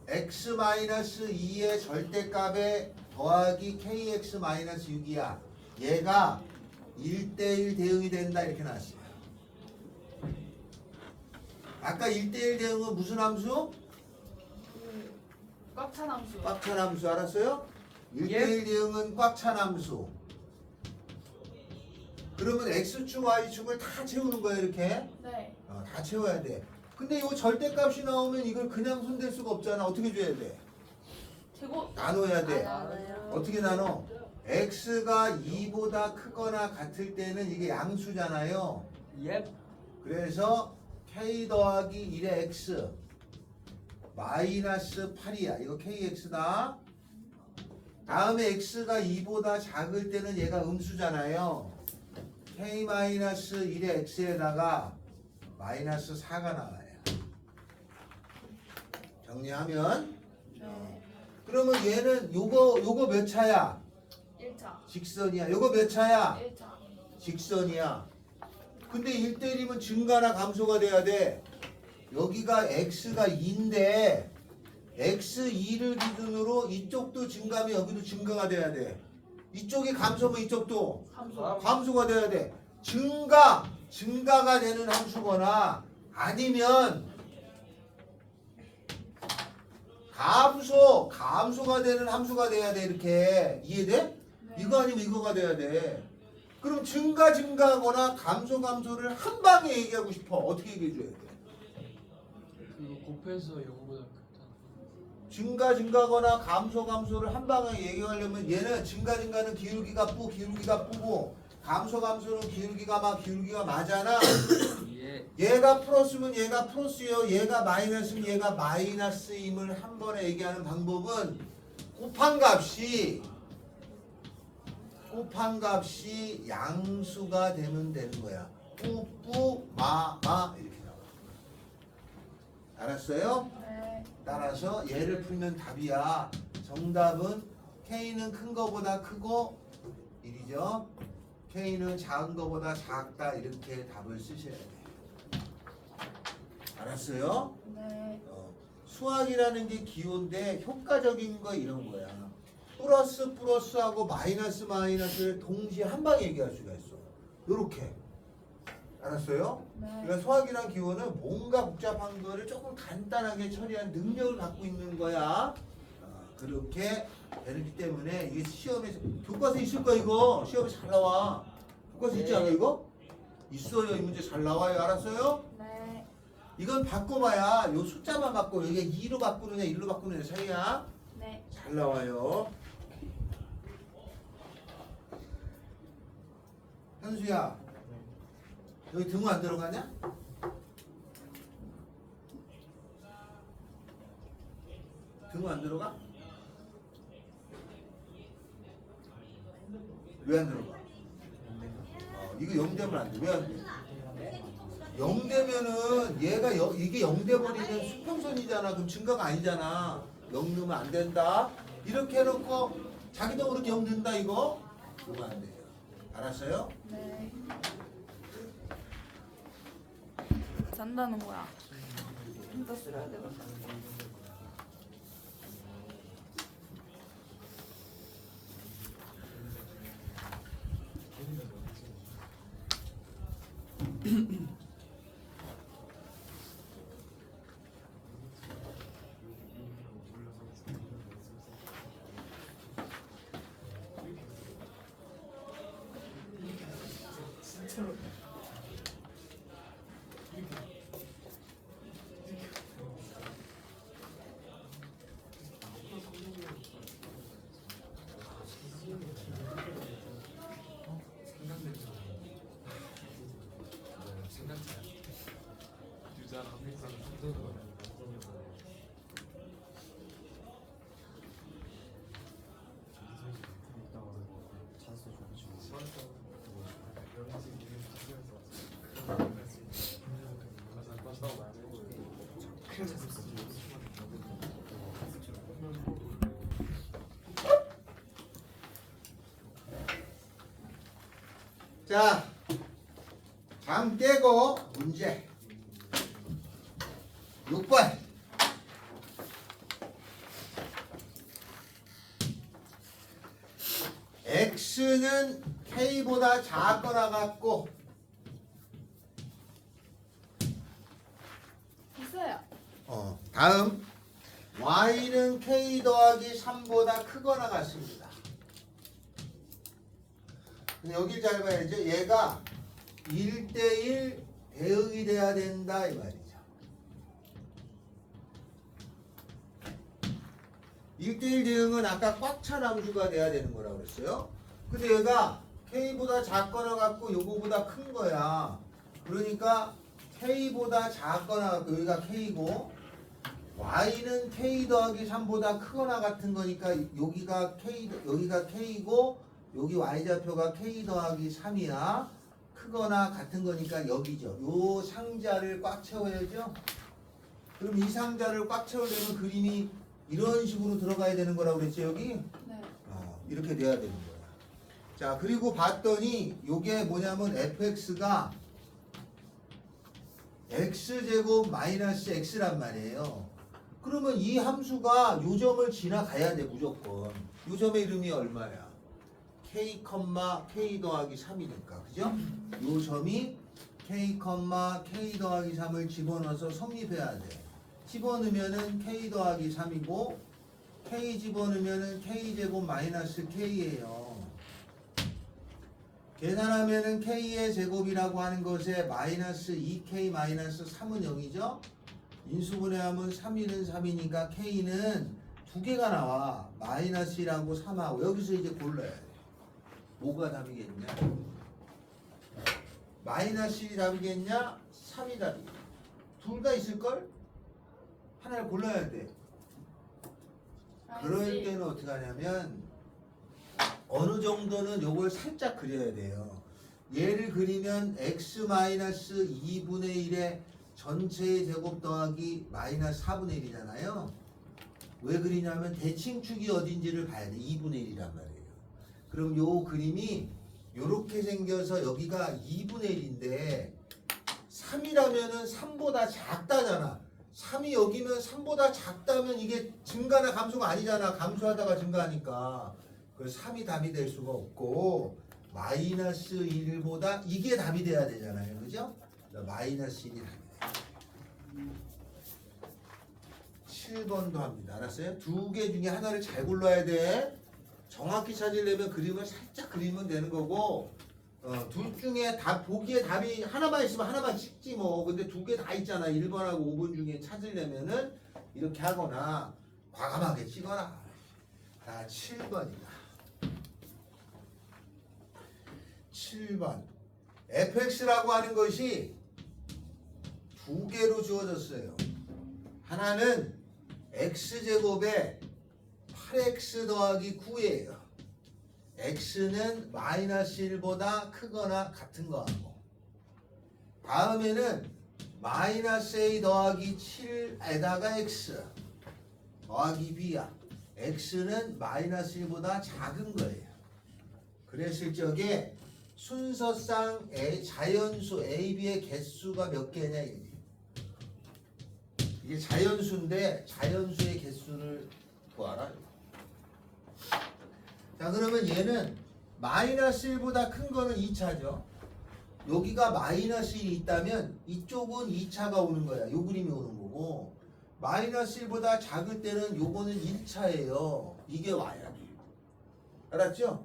x-2의 절대값에 더하기 kx-6이야. 얘가 1대1 대응이 된다 이렇게 나왔어요. 아까 1대1 대응은 무슨 함수? 꽉 찬 함수. 꽉 찬 함수 알았어요? 1대1 대응은 꽉 찬 함수. 그러면 x축, y축을 다 채우는 거야 이렇게. 네. 다 채워야 돼. 근데 이 절대값이 나오면 이걸 그냥 손댈 수가 없잖아. 어떻게 줘야 돼? 제곱. 나눠야 돼. 나눠요. 어떻게 나눠? x가 2보다 크거나 같을 때는 이게 양수잖아요. 예. 그래서 k 더하기 1의 x 마이너스 8이야. 이거 kx다. 다음에 x가 2보다 작을 때는 얘가 음수잖아요. k 마이너스 1의 x에다가 마이너스 4가 나와요. 정리하면 네. 그러면 얘는 요거 몇 차야? 1차. 직선이야. 요거 몇 차야? 1차. 직선이야. 근데 1대1이면 증가나 감소가 돼야 돼. 여기가 x가 2인데 x2를 기준으로 이쪽도 증가면 여기도 증가가 돼야 돼. 이쪽이 감소면 이쪽도 함수. 감소가 돼야 돼. 증가가 되는 함수거나 아니면 감소가 되는 함수가 돼야 돼. 이렇게 이해돼? 네. 이거 아니면 이거가 돼야 돼. 그럼 증가하거나 감소를 한 방에 얘기하고 싶어. 어떻게 얘기해 줘야 돼? 그거 곱해서 요거보다 크다. 증가거나 감소를 한 방에 얘기하려면 얘는 증가는 기울기가 뿌고 감소는 기울기가 마잖아. 예. 얘가 플러스면 얘가 플러스요. 얘가 마이너스면 얘가 마이너스임을 한 번에 얘기하는 방법은 곱한 값이 양수가 되면 되는 거야. 뿌 마 이렇게 나와. 알았어요? 네. 따라서 얘를 풀면 답이야. 정답은 K는 큰 거보다 크고 1이죠. K는 작은 거보다 작다. 이렇게 답을 쓰셔야 돼. 알았어요? 네. 수학이라는 게 기호인데 효과적인 거 이런 거야. 플러스하고 마이너스를 동시에 한 방에 얘기할 수가 있어. 요렇게. 알았어요? 네. 그러니까 수학이란 기호는 뭔가 복잡한 거를 조금 간단하게 처리한 능력을 갖고 있는 거야. 그렇게 되기 때문에 이게 시험에 교과서 있을 거야 이거. 시험에 잘 나와. 교과서 있지 않아 이거? 있어요. 이 문제 잘 나와요. 알았어요? 네. 이건 바꿔봐야 요 숫자만 바꿔. 이게 2로 바꾸느냐 1로 바꾸느냐 차이야. 네. 잘 나와요. 현수야, 여기 등호 안 들어가냐? 등호 안 들어가? 왜 안 들어가? 이거 0되면 안 돼. 왜 안 돼? 0되면은 얘가 이게 0돼 버리면 수평선이잖아. 그럼 증가가 아니잖아. 0 넣으면 안 된다. 이렇게 해놓고 자기도 모르게 0 된다 이거? 그거 안 돼요. 알았어요? 네. 잔다는 거야. 진짜 쓰려야 되겠다. 자, 잠 깨고 문제 6번. x는 k보다 작거나 같고 됐어요. 다음 y는 k 더하기 3보다 크거나 같습니다. 근데 여길 잘 봐야죠. 얘가 1대1 대응이 돼야 된다 이 말이죠. 1대1 대응은 아까 꽉 찬 함수가 돼야 되는 거라고 그랬어요. 근데 얘가 k보다 작거나 같고 요거보다 큰 거야. 그러니까 k보다 작거나 같고 여기가 k고 y는 k 더하기 3보다 크거나 같은 거니까 여기가 k고 여기 y좌표가 k 더하기 3이야. 크거나 같은 거니까 여기죠. 요 상자를 꽉 채워야죠. 그럼 이 상자를 꽉 채우려면 그림이 이런 식으로 들어가야 되는 거라고 그랬죠 여기? 네. 이렇게 돼야 되는 거야. 자, 그리고 봤더니 요게 뭐냐면 fx가 x제곱 마이너스 x란 말이에요. 그러면 이 함수가 요 점을 지나가야 돼 무조건. 요 점의 이름이 얼마야? k, k 더하기 3이니까 그죠? 요 점이 k, k 더하기 3을 집어넣어서 성립해야 돼. 집어넣으면은 k 더하기 3이고 k 집어넣으면은 k제곱 마이너스 k예요. 계산하면은 k의 제곱이라고 하는 것에 마이너스 2k 마이너스 3은 0이죠? 인수분해하면 3이는 3이니까 k는 두 개가 나와. 마이너스라고 3하고 여기서 이제 골라야 돼. 뭐가 답이겠냐? 마이너스 1이 답이겠냐? 3이 답이겠냐? 둘 다 있을걸? 하나를 골라야 돼. 그럴 때는 어떻게 하냐면 어느 정도는 요걸 살짝 그려야 돼요. 얘를 그리면 x-2분의 1의 전체의 제곱 더하기 마이너스 4분의 1이잖아요. 왜 그리냐면 대칭축이 어딘지를 봐야 돼. 2분의 1이란 말이에요. 그럼 요 그림이 요렇게 생겨서 여기가 2분의 1인데 3이라면은 3보다 작다잖아. 3이 여기면 3보다 작다면 이게 증가나 감소가 아니잖아. 감소하다가 증가하니까. 그래서 3이 답이 될 수가 없고 마이너스 1보다 이게 답이 돼야 되잖아요. 그죠? 마이너스 1이 답이 돼요. 7번도 합니다. 알았어요? 두 개 중에 하나를 잘 골라야 돼. 정확히 찾으려면 그림을 살짝 그리면 되는 거고 둘 중에 보기에 답이 하나만 있으면 하나만 찍지 뭐. 근데 두 개 다 있잖아. 1번하고 5번 중에 찾으려면은 이렇게 하거나 과감하게 찍어라. 자, 7번이다. 7번. fx라고 하는 것이 두 개로 주어졌어요. 하나는 x제곱에 8x 더하기 9예요. x는 마이너스 1보다 크거나 같은 거하고 다음에는 마이너스 a 더하기 7에다가 x 더하기 b야. x는 마이너스 1보다 작은 거예요. 그랬을 적에 순서상 자연수 a, b의 개수가 몇 개냐 이게 자연수인데 자연수의 개수를 구하라. 자, 그러면 얘는 마이너스 1보다 큰 거는 2차죠. 여기가 마이너스 1이 있다면 이쪽은 2차가 오는 거야. 요 그림이 오는 거고 마이너스 1보다 작을 때는 요거는 1차예요. 이게 와야 돼. 알았죠?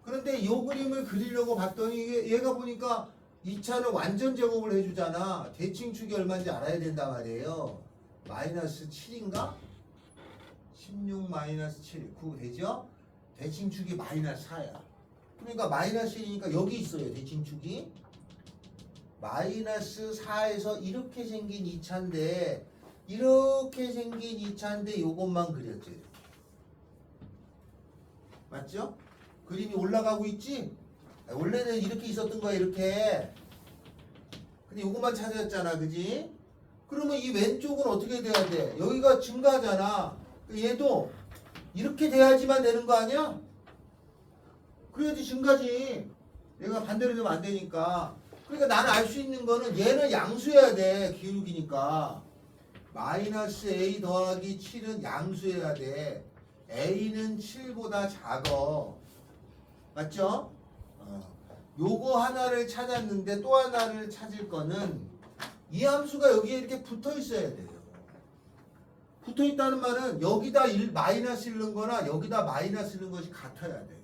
그런데 요 그림을 그리려고 봤더니 얘가 보니까 2차는 완전 제곱을 해주잖아. 대칭축이 얼마인지 알아야 된단 말이에요. 마이너스 7인가? 16 마이너스 7, 9 되죠? 대칭축이 마이너스 4야. 그러니까 마이너스 1이니까 여기 있어요. 대칭축이. 마이너스 4에서 이렇게 생긴 2차인데 이렇게 생긴 2차인데 요것만 그렸죠. 이렇게. 맞죠? 그림이 올라가고 있지? 원래는 이렇게 있었던 거야. 이렇게. 근데 요것만 찾았잖아. 그지? 그러면 이 왼쪽은 어떻게 돼야 돼? 여기가 증가하잖아. 얘도 이렇게 돼야지만 되는 거 아니야? 그래야지 증가지. 얘가 반대로 되면 안 되니까. 그러니까 나는 알 수 있는 거는 얘는 양수해야 돼. 기울기니까. 마이너스 a 더하기 7은 양수해야 돼. a는 7보다 작어. 맞죠? 요거 하나를 찾았는데 또 하나를 찾을 거는 이 함수가 여기에 이렇게 붙어 있어야 돼요. 붙어 있다는 말은 여기다 1 마이너스 1 넣은 거나 여기다 마이너스 1 넣은 것이 같아야 돼.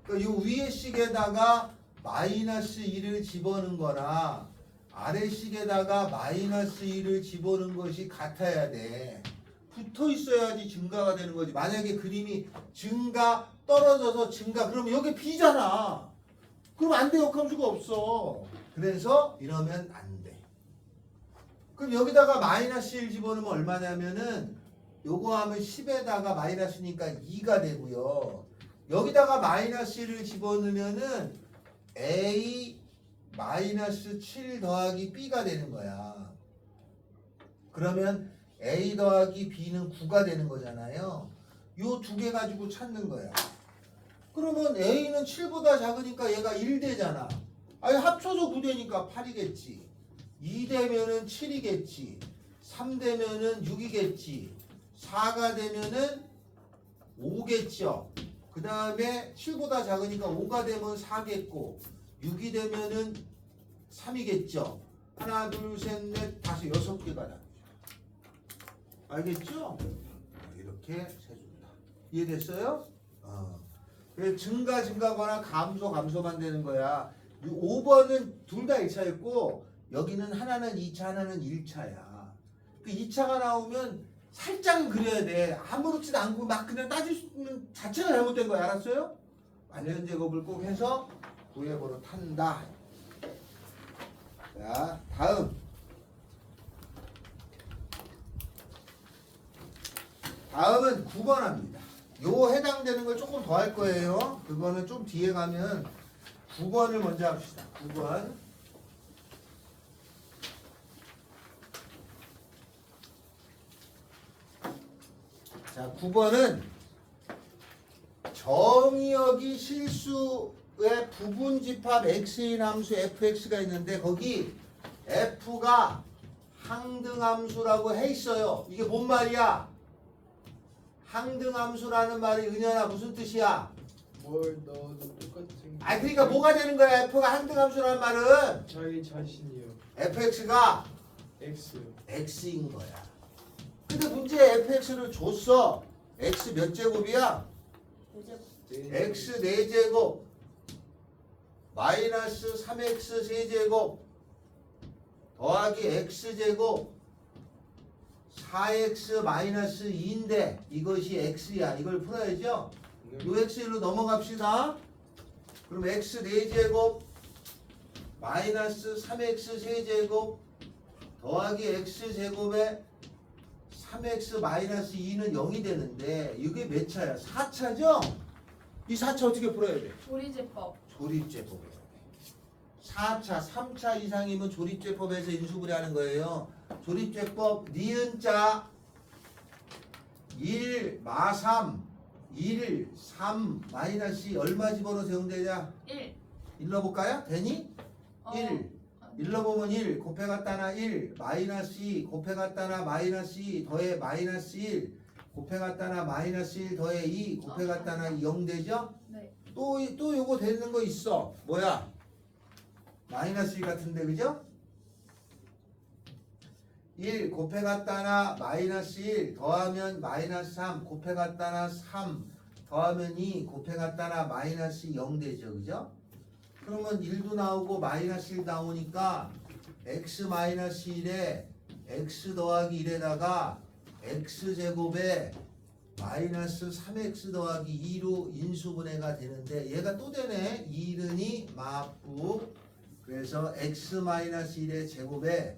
그러니까 요 위에 식에다가 마이너스 1을 집어넣은 거나 아래 식에다가 마이너스 1을 집어넣은 것이 같아야 돼. 붙어 있어야지 증가가 되는 거지. 만약에 그림이 증가 떨어져서 증가 그러면 여기 B잖아. 그럼 안 돼. 역함수가 없어. 그래서 이러면 안 돼. 그럼 여기다가 마이너스 1 집어넣으면 얼마냐면은 요거 하면 10에다가 마이너스니까 2가 되고요. 여기다가 마이너스 1을 집어넣으면은 A 마이너스 7 더하기 B가 되는 거야. 그러면 A 더하기 B는 9가 되는 거잖아요. 요 두 개 가지고 찾는 거야. 그러면 A는 7보다 작으니까 얘가 1 되잖아. 아니 합쳐서 9 되니까 8이겠지. 2 되면은 7이겠지. 3 되면은 6이겠지. 4가 되면은 5겠죠. 그 다음에 7보다 작으니까 5가 되면 4겠고 6이 되면은 3이겠죠. 하나, 둘, 셋, 넷, 다섯, 6개가 나오죠. 알겠죠? 이렇게 세준다. 이해됐어요? 그래서 증가거나 감소만 되는 거야. 5번은 둘 다 1차였고 여기는 하나는 2차, 하나는 1차야. 그 2차가 나오면 살짝은 그려야 돼. 아무렇지도 않고 막 그냥 따지는 자체가 잘못된 거야. 알았어요? 완전 제곱을 꼭 해서 구해보러 탄다. 자, 다음은 9번 합니다. 요 해당되는 걸 조금 더 할 거예요. 그거는 좀 뒤에 가면 9번을 먼저 합시다. 9번. 자, 9번은 정의역이 실수의 부분집합 x인 함수 fx가 있는데 거기 f가 항등함수라고 해 있어요. 이게 뭔 말이야? 항등함수라는 말이 은연아 무슨 뜻이야? 뭘 넣어도 똑같은 아 그러니까 뭐가 되는 거야? f가 항등함수라는 말은 자기 자신이요. fx가 X요. x인 거야. 근데 문제에 fx를 줬어. x 몇 제곱이야? x 4제곱 마이너스 3x 세제곱 더하기 x제곱 4x 마이너스 2인데 이것이 x야. 이걸 풀어야죠. 요 x1로 넘어갑시다. 그럼 x 4제곱 마이너스 3x 세제곱 더하기 x제곱에 3x 마이너스 2는 0이 되는데 이게 몇 차야? 4차죠? 이 4차 어떻게 풀어야 돼? 조리제법. 조립제법이에요. 4차, 3차 이상이면 조립제법에서 인수분해 하는 거예요. 조립제법 니은자 1 마3 1 3 마이너스 2 얼마 집어넣어서 0 되냐? 1. 일러볼까요? 되니? 1 일러보면 1 곱해갔다나 1 마이너스 2 곱해갔다나 마이너스 2 더해 마이너스 1 곱해갔다나 마이너스 1 더해 2 곱해갔다나 0 되죠? 네. 또 요거 되는 거 있어. 뭐야? 마이너스 1 같은데 그죠? 1 곱해갔다나 마이너스 1 더하면 마이너스 3 곱해갔다나 3 더하면 2 곱해갔다나 마이너스 0 되죠. 그죠? 그러면 1도 나오고 마이너스 1 나오니까 x 마이너스 1에 x 더하기 1에다가 x제곱에 마이너스 3x 더하기 2로 인수분해가 되는데 얘가 또 되네. 2른이 마부 그래서 x 마이너스 1의 제곱에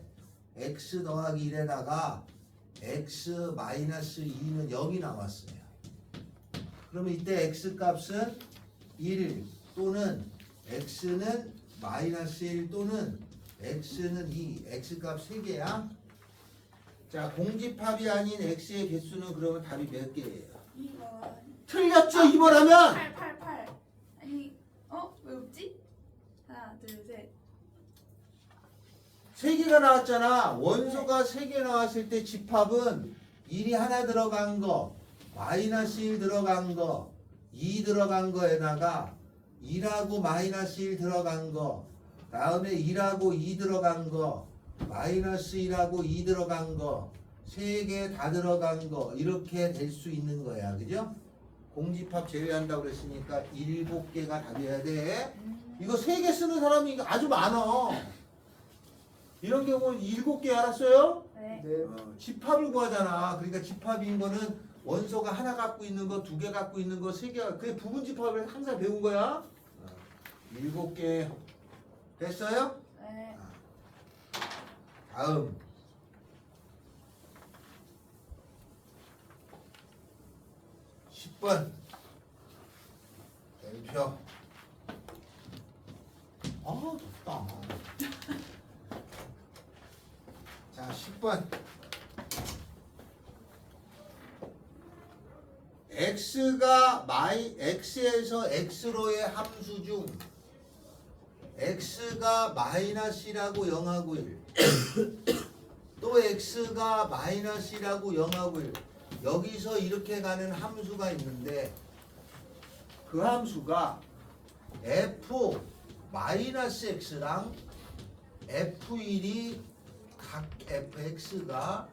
x 더하기 1에다가 x 마이너스 2는 0이 나왔어요. 그러면 이때 x 값은 1 또는 x는 마이너스 1 또는 x는 2 x 값 3개야. 자, 공집합이 아닌 x의 개수는 그러면 답이 몇 개예요? 2번. 틀렸죠? 2번 하면 8. 아니, 왜 없지? 하나, 둘, 셋. 3개가 나왔잖아. 원소가 3개 나왔을 때 집합은 1이 하나 들어간 거, 마이너스 1 들어간 거, 2 들어간 거에다가 1하고 마이너스 1 들어간 거, 다음에 1하고 2 들어간 거, 마이너스 1하고 2 들어간 거, 3개 다 들어간 거, 이렇게 될 수 있는 거야. 그죠? 공집합 제외한다고 그랬으니까 7개가 답이어야 돼. 이거 3개 쓰는 사람이 아주 많아. 이런 경우는 7개 알았어요? 네. 네. 집합을 구하잖아. 그러니까 집합인 거는 원소가 하나 갖고 있는 거, 2개 갖고 있는 거, 3개. 그게 부분 집합을 항상 배운 거야. 7개. 됐어요? 네. 다음. (10번) 별표. 아, 덥다. 자, 10번. x에서 x로의 함수 중 x가 마이너스라고 0하고 1. 또 x가 마이너스라고 0하고 1. 여기서 이렇게 가는 함수가 있는데 그 함수가 f 마이너스 x랑 f1이 각 fx가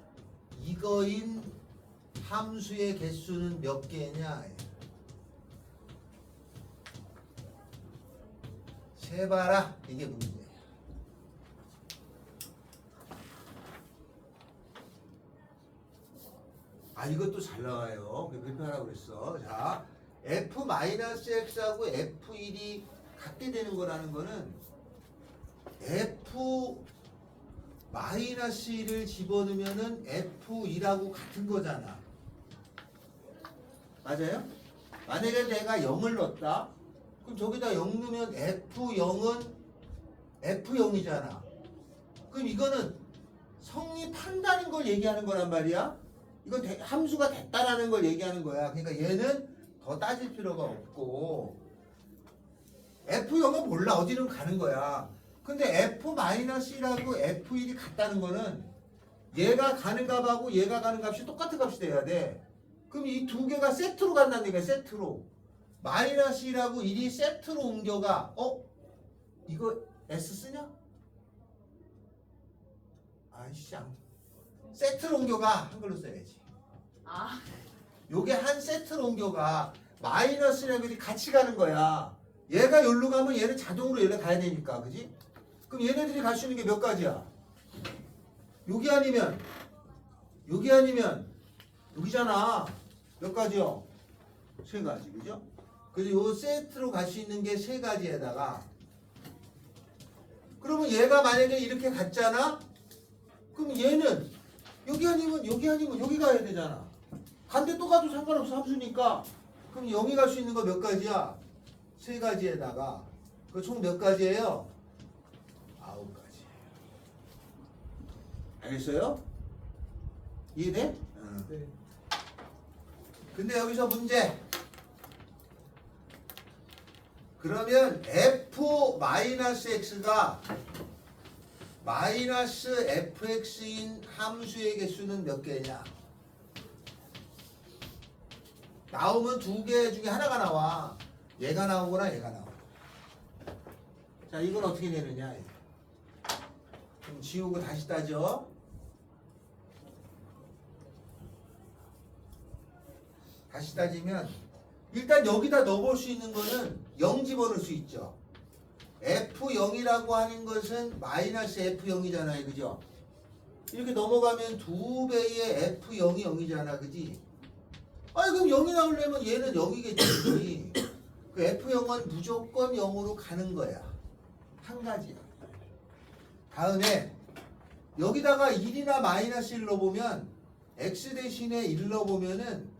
이거인 함수의 개수는 몇 개냐? 세봐라. 이게 문제야. 아, 이것도 잘 나와요. 발표하라고 그랬어. 자, f-x하고 f1이 같게 되는 거라는 거는 f-1을 집어넣으면은 f2하고 같은 거잖아. 맞아요? 만약에 내가 0을 넣었다. 그럼 저기다 0 넣으면 f0은 f0이잖아. 그럼 이거는 성립한다는 걸 얘기하는 거란 말이야. 이건 함수가 됐다라는 걸 얘기하는 거야. 그러니까 얘는 더 따질 필요가 없고 f0은 몰라. 어디는 가는 거야. 근데 f-1하고 f1이 같다는 거는 얘가 가는 값하고 얘가 가는 값이 똑같은 값이 돼야 돼. 그럼 이 두 개가 세트로 간다는 얘기야. 세트로. 마이너스 1하고 1이 세트로 옮겨가. 이거 S 쓰냐? 아이씨, 세트로 옮겨가. 한글로 써야지. 아, 요게 한 세트로 옮겨가. 마이너스 1하고 1이 같이 가는 거야. 얘가 여기로 가면 얘는 자동으로 여기로 가야 되니까. 그지? 그럼 얘네들이 갈 수 있는 게 몇 가지야? 여기 아니면 여기잖아. 몇 가지요? 세 가지. 그죠? 그래서 요 세트로 갈 수 있는 게 세 가지에다가 그러면 얘가 만약에 이렇게 갔잖아? 그럼 얘는 여기 아니면 여기 가야 되잖아. 반대 또 가도 상관없어. 함수니까. 그럼 0이 갈 수 있는 거 몇 가지야? 세 가지에다가 그 총 몇 가지예요? 9가지. 알겠어요? 이해돼? 네. 근데 여기서 문제. 그러면 f-x가 마이너스 fx인 함수의 개수는 몇 개냐? 나오면 두 개 중에 하나가 나와. 얘가 나오거나 얘가 나와. 자, 이건 어떻게 되느냐? 좀 지우고 다시 따져. 다시 따지면 일단 여기다 넣어볼 수 있는 거는 0 집어넣을 수 있죠. F0이라고 하는 것은 마이너스 F0이잖아요. 그죠? 이렇게 넘어가면 2배의 F0이 0이잖아. 그지? 아니 그럼 0이 나오려면 얘는 0이겠지. 그 F0은 무조건 0으로 가는 거야. 한 가지야. 다음에 여기다가 1이나 마이너스 1 넣어보면 X 대신에 1 넣어보면은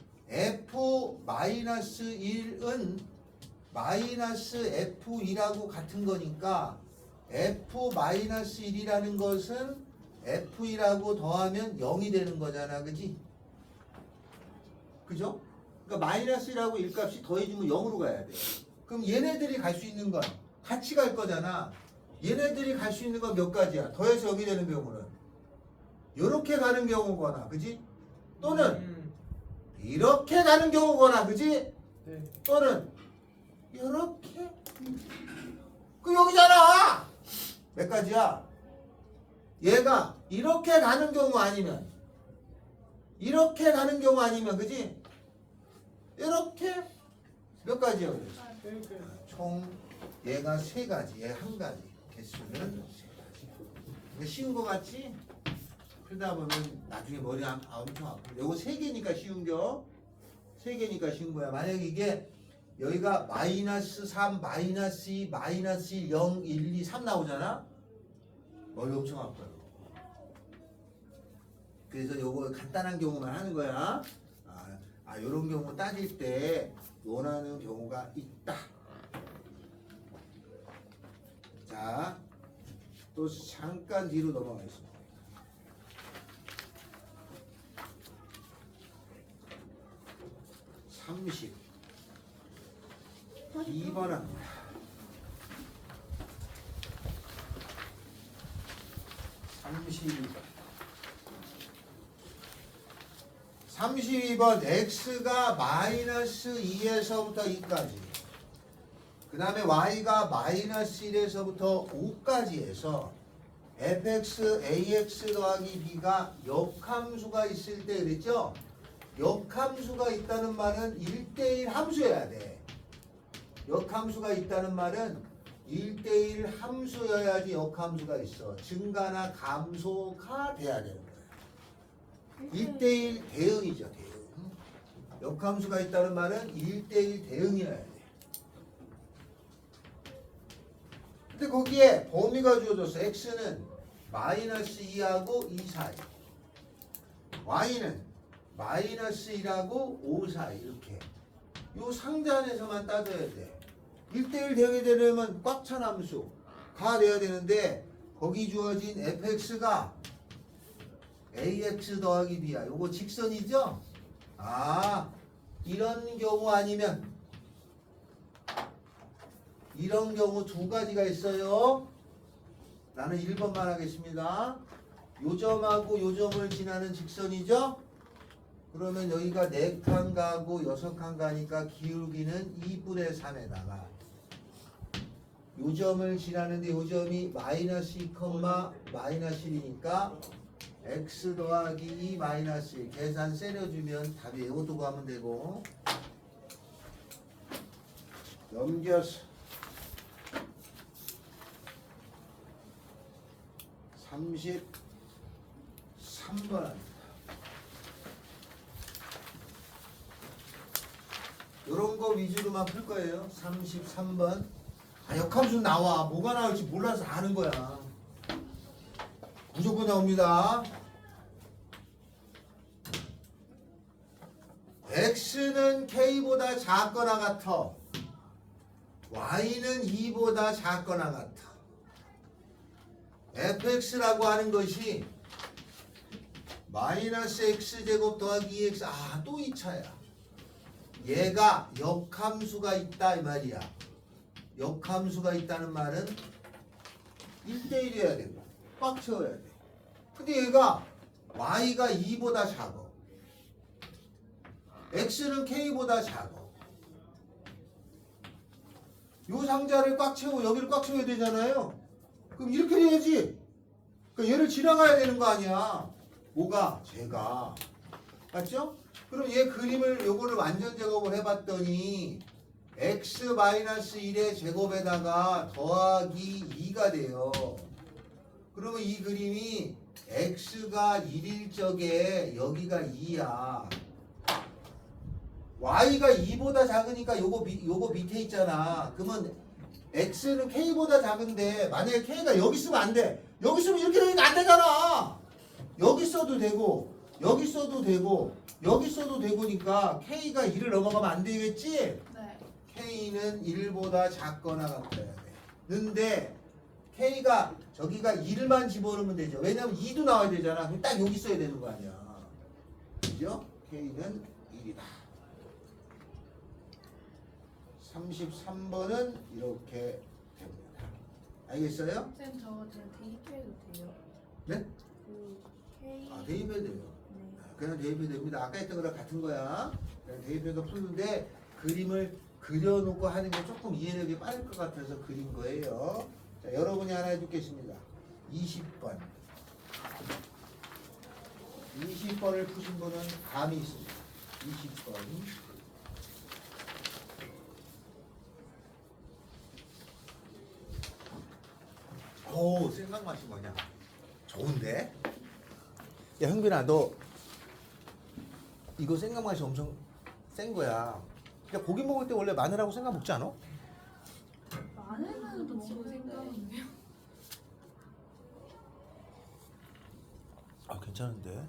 F-1은 마이너스 F2라고 같은 거니까 F-1이라는 것은 F2라고 더하면 0이 되는 거잖아. 그지? 그죠? 그러니까 마이너스 1하고 1값이 더해지면 0으로 가야 돼. 그럼 얘네들이 갈 수 있는 건 같이 갈 거잖아. 얘네들이 갈 수 있는 건 몇 가지야? 더해서 0이 되는 경우는 이렇게 가는 경우거나, 그지? 또는 이렇게 가는 경우거나, 그지? 네. 또는 이렇게. 그 여기잖아. 몇 가지야? 얘가 이렇게 가는 경우 아니면 이렇게 가는 경우 아니면, 그지? 이렇게 몇 가지야? 그래서 총 얘가 세 가지, 얘 한 가지. 개수는 세 가지. 이게 쉬운 거 같지? 풀다 보면 나중에 머리 엄청 아프고. 요거 세 개니까 쉬운겨. 세 개니까 쉬운 거야. 만약에 이게 여기가 마이너스 3, 마이너스 2, 마이너스 1, 0, 1, 2, 3 나오잖아? 머리 엄청 아파요. 그래서 요거 간단한 경우만 하는 거야. 요런 경우 따질 때 원하는 경우가 있다. 자, 또 잠깐 뒤로 넘어가겠습니다. 32번 합니다. 32번 x가 마이너스 2에서부터 2까지, 그 다음에 y가 마이너스 1에서부터 5까지 해서 fx, ax 더하기 b가 역함수가 있을 때 그랬죠? 역함수가 있다는 말은 1대1 함수여야 돼. 역함수가 있다는 말은 1대1 함수여야지 역함수가 있어. 증가나 감소가 돼야 되는 거야. 1대1 대응이죠, 대응. 역함수가 있다는 말은 1대1 대응이어야 돼. 근데 거기에 범위가 주어졌어. x는 마이너스 2하고 2 사이, y는 마이너스 1하고 5 사이. 이렇게 요 상자 안에서만 따져야 돼. 1대1 대응이 되려면 꽉 찬 함수가 돼야 되는데 거기 주어진 fx가 ax 더하기 b야. 요거 직선이죠? 이런 경우 아니면 이런 경우 두 가지가 있어요. 나는 1번만 하겠습니다. 요 점하고 요 점을 지나는 직선이죠? 그러면 여기가 4칸 가고 6칸 가니까 기울기는 2분의 3에다가 요 점을 지나는데 요 점이 마이너스 2, 마이너스 1이니까 x 더하기 2 마이너스 1 계산 세려주면 답이 이것도 구하면 되고, 넘겨서 33번 요런 거 위주로만 풀 거예요. 33번. 역함수 나와. 뭐가 나올지 몰라서 아는 거야. 무조건 나옵니다. x는 k보다 작거나 같아. y는 2보다 작거나 같아. fx라고 하는 것이 마이너스 x제곱 더하기 2x. 또 2차야. 얘가 역함수가 있다 이 말이야. 역함수가 있다는 말은 1대1이어야 된다. 꽉 채워야 돼. 근데 얘가 y가 2보다 작아. x는 k보다 작아. 요 상자를 꽉 채우고 여기를 꽉 채워야 되잖아요. 그럼 이렇게 돼야지. 그러니까 얘를 지나가야 되는 거 아니야. 뭐가? 제가. 맞죠? 그럼 얘 그림을 요거를 완전 제곱을 해봤더니 x-1의 제곱에다가 더하기 2가 돼요. 그러면 이 그림이 x가 1일 적에 여기가 2야. y가 2보다 작으니까 요거 밑에 있잖아. 그러면 x는 k보다 작은데 만약에 k가 여기 있으면 안 돼. 여기 있으면 이렇게 되니까 안 되잖아. 여기 써도 되고 여기 써도 되고 여기 써도 되고니까 k가 2를 넘어가면 안 되겠지? 네. k는 1보다 작거나 같아야 돼. 근데 K가 저기가 1만 집어넣으면 되죠. 왜냐면 2도 나와야 되잖아. 그럼 딱 여기 써야 되는 거 아니야. 그죠? K는 1이다. 33번은 이렇게 됩니다. 알겠어요? 쌤 저거 제가 대입해도 돼요? 네? 그 K 아, 대입해도 돼요. 네. 그냥 대입해도 됩니다. 아까 했던 거랑 같은 거야. 그냥 대입해서 푸는데 그림을 그려놓고 하는 게 조금 이해력이 빠를 것 같아서 그린 거예요. 자, 여러분이 하나 해두겠습니다. 20번. 20번을 푸신 분은 감이 있습니다. 20번. 오, 생각 맛이 뭐냐? 좋은데? 야, 형빈아, 너 이거 생강 맛이 엄청 센 거야. 그러니까 고기 먹을 때 원래 마늘하고 생강 먹지 않아? 마늘은 먹을 생각인데요. 아, 괜찮은데.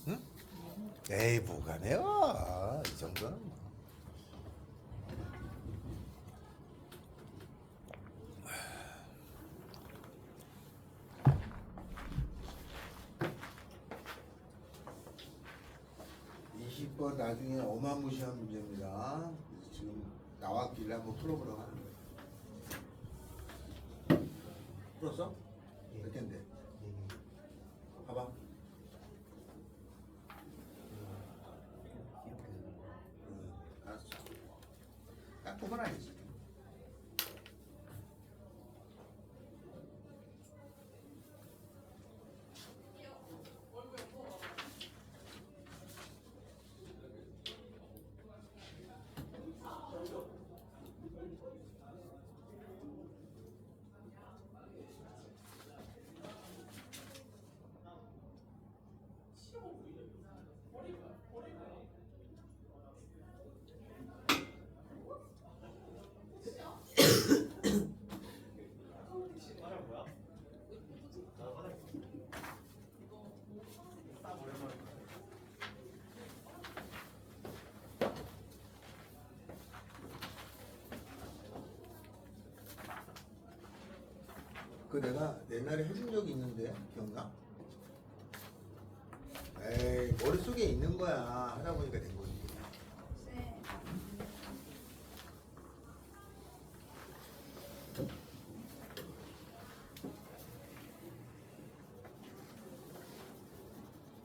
응? 에이, 뭐가 매워. 이 정도는 뭐. 번 나중에 어마무시한 문제입니다. 지금 나왔길래 한번 풀어보려고 하는 거예요. 풀었어? 몇 개인데? 봐봐. 알았어. 딱 보면 알지. 그 내가 옛날에 해준 적이 있는데 기억나? 에이, 머릿속에 있는 거야. 하다 보니까 된 거지. 쌤.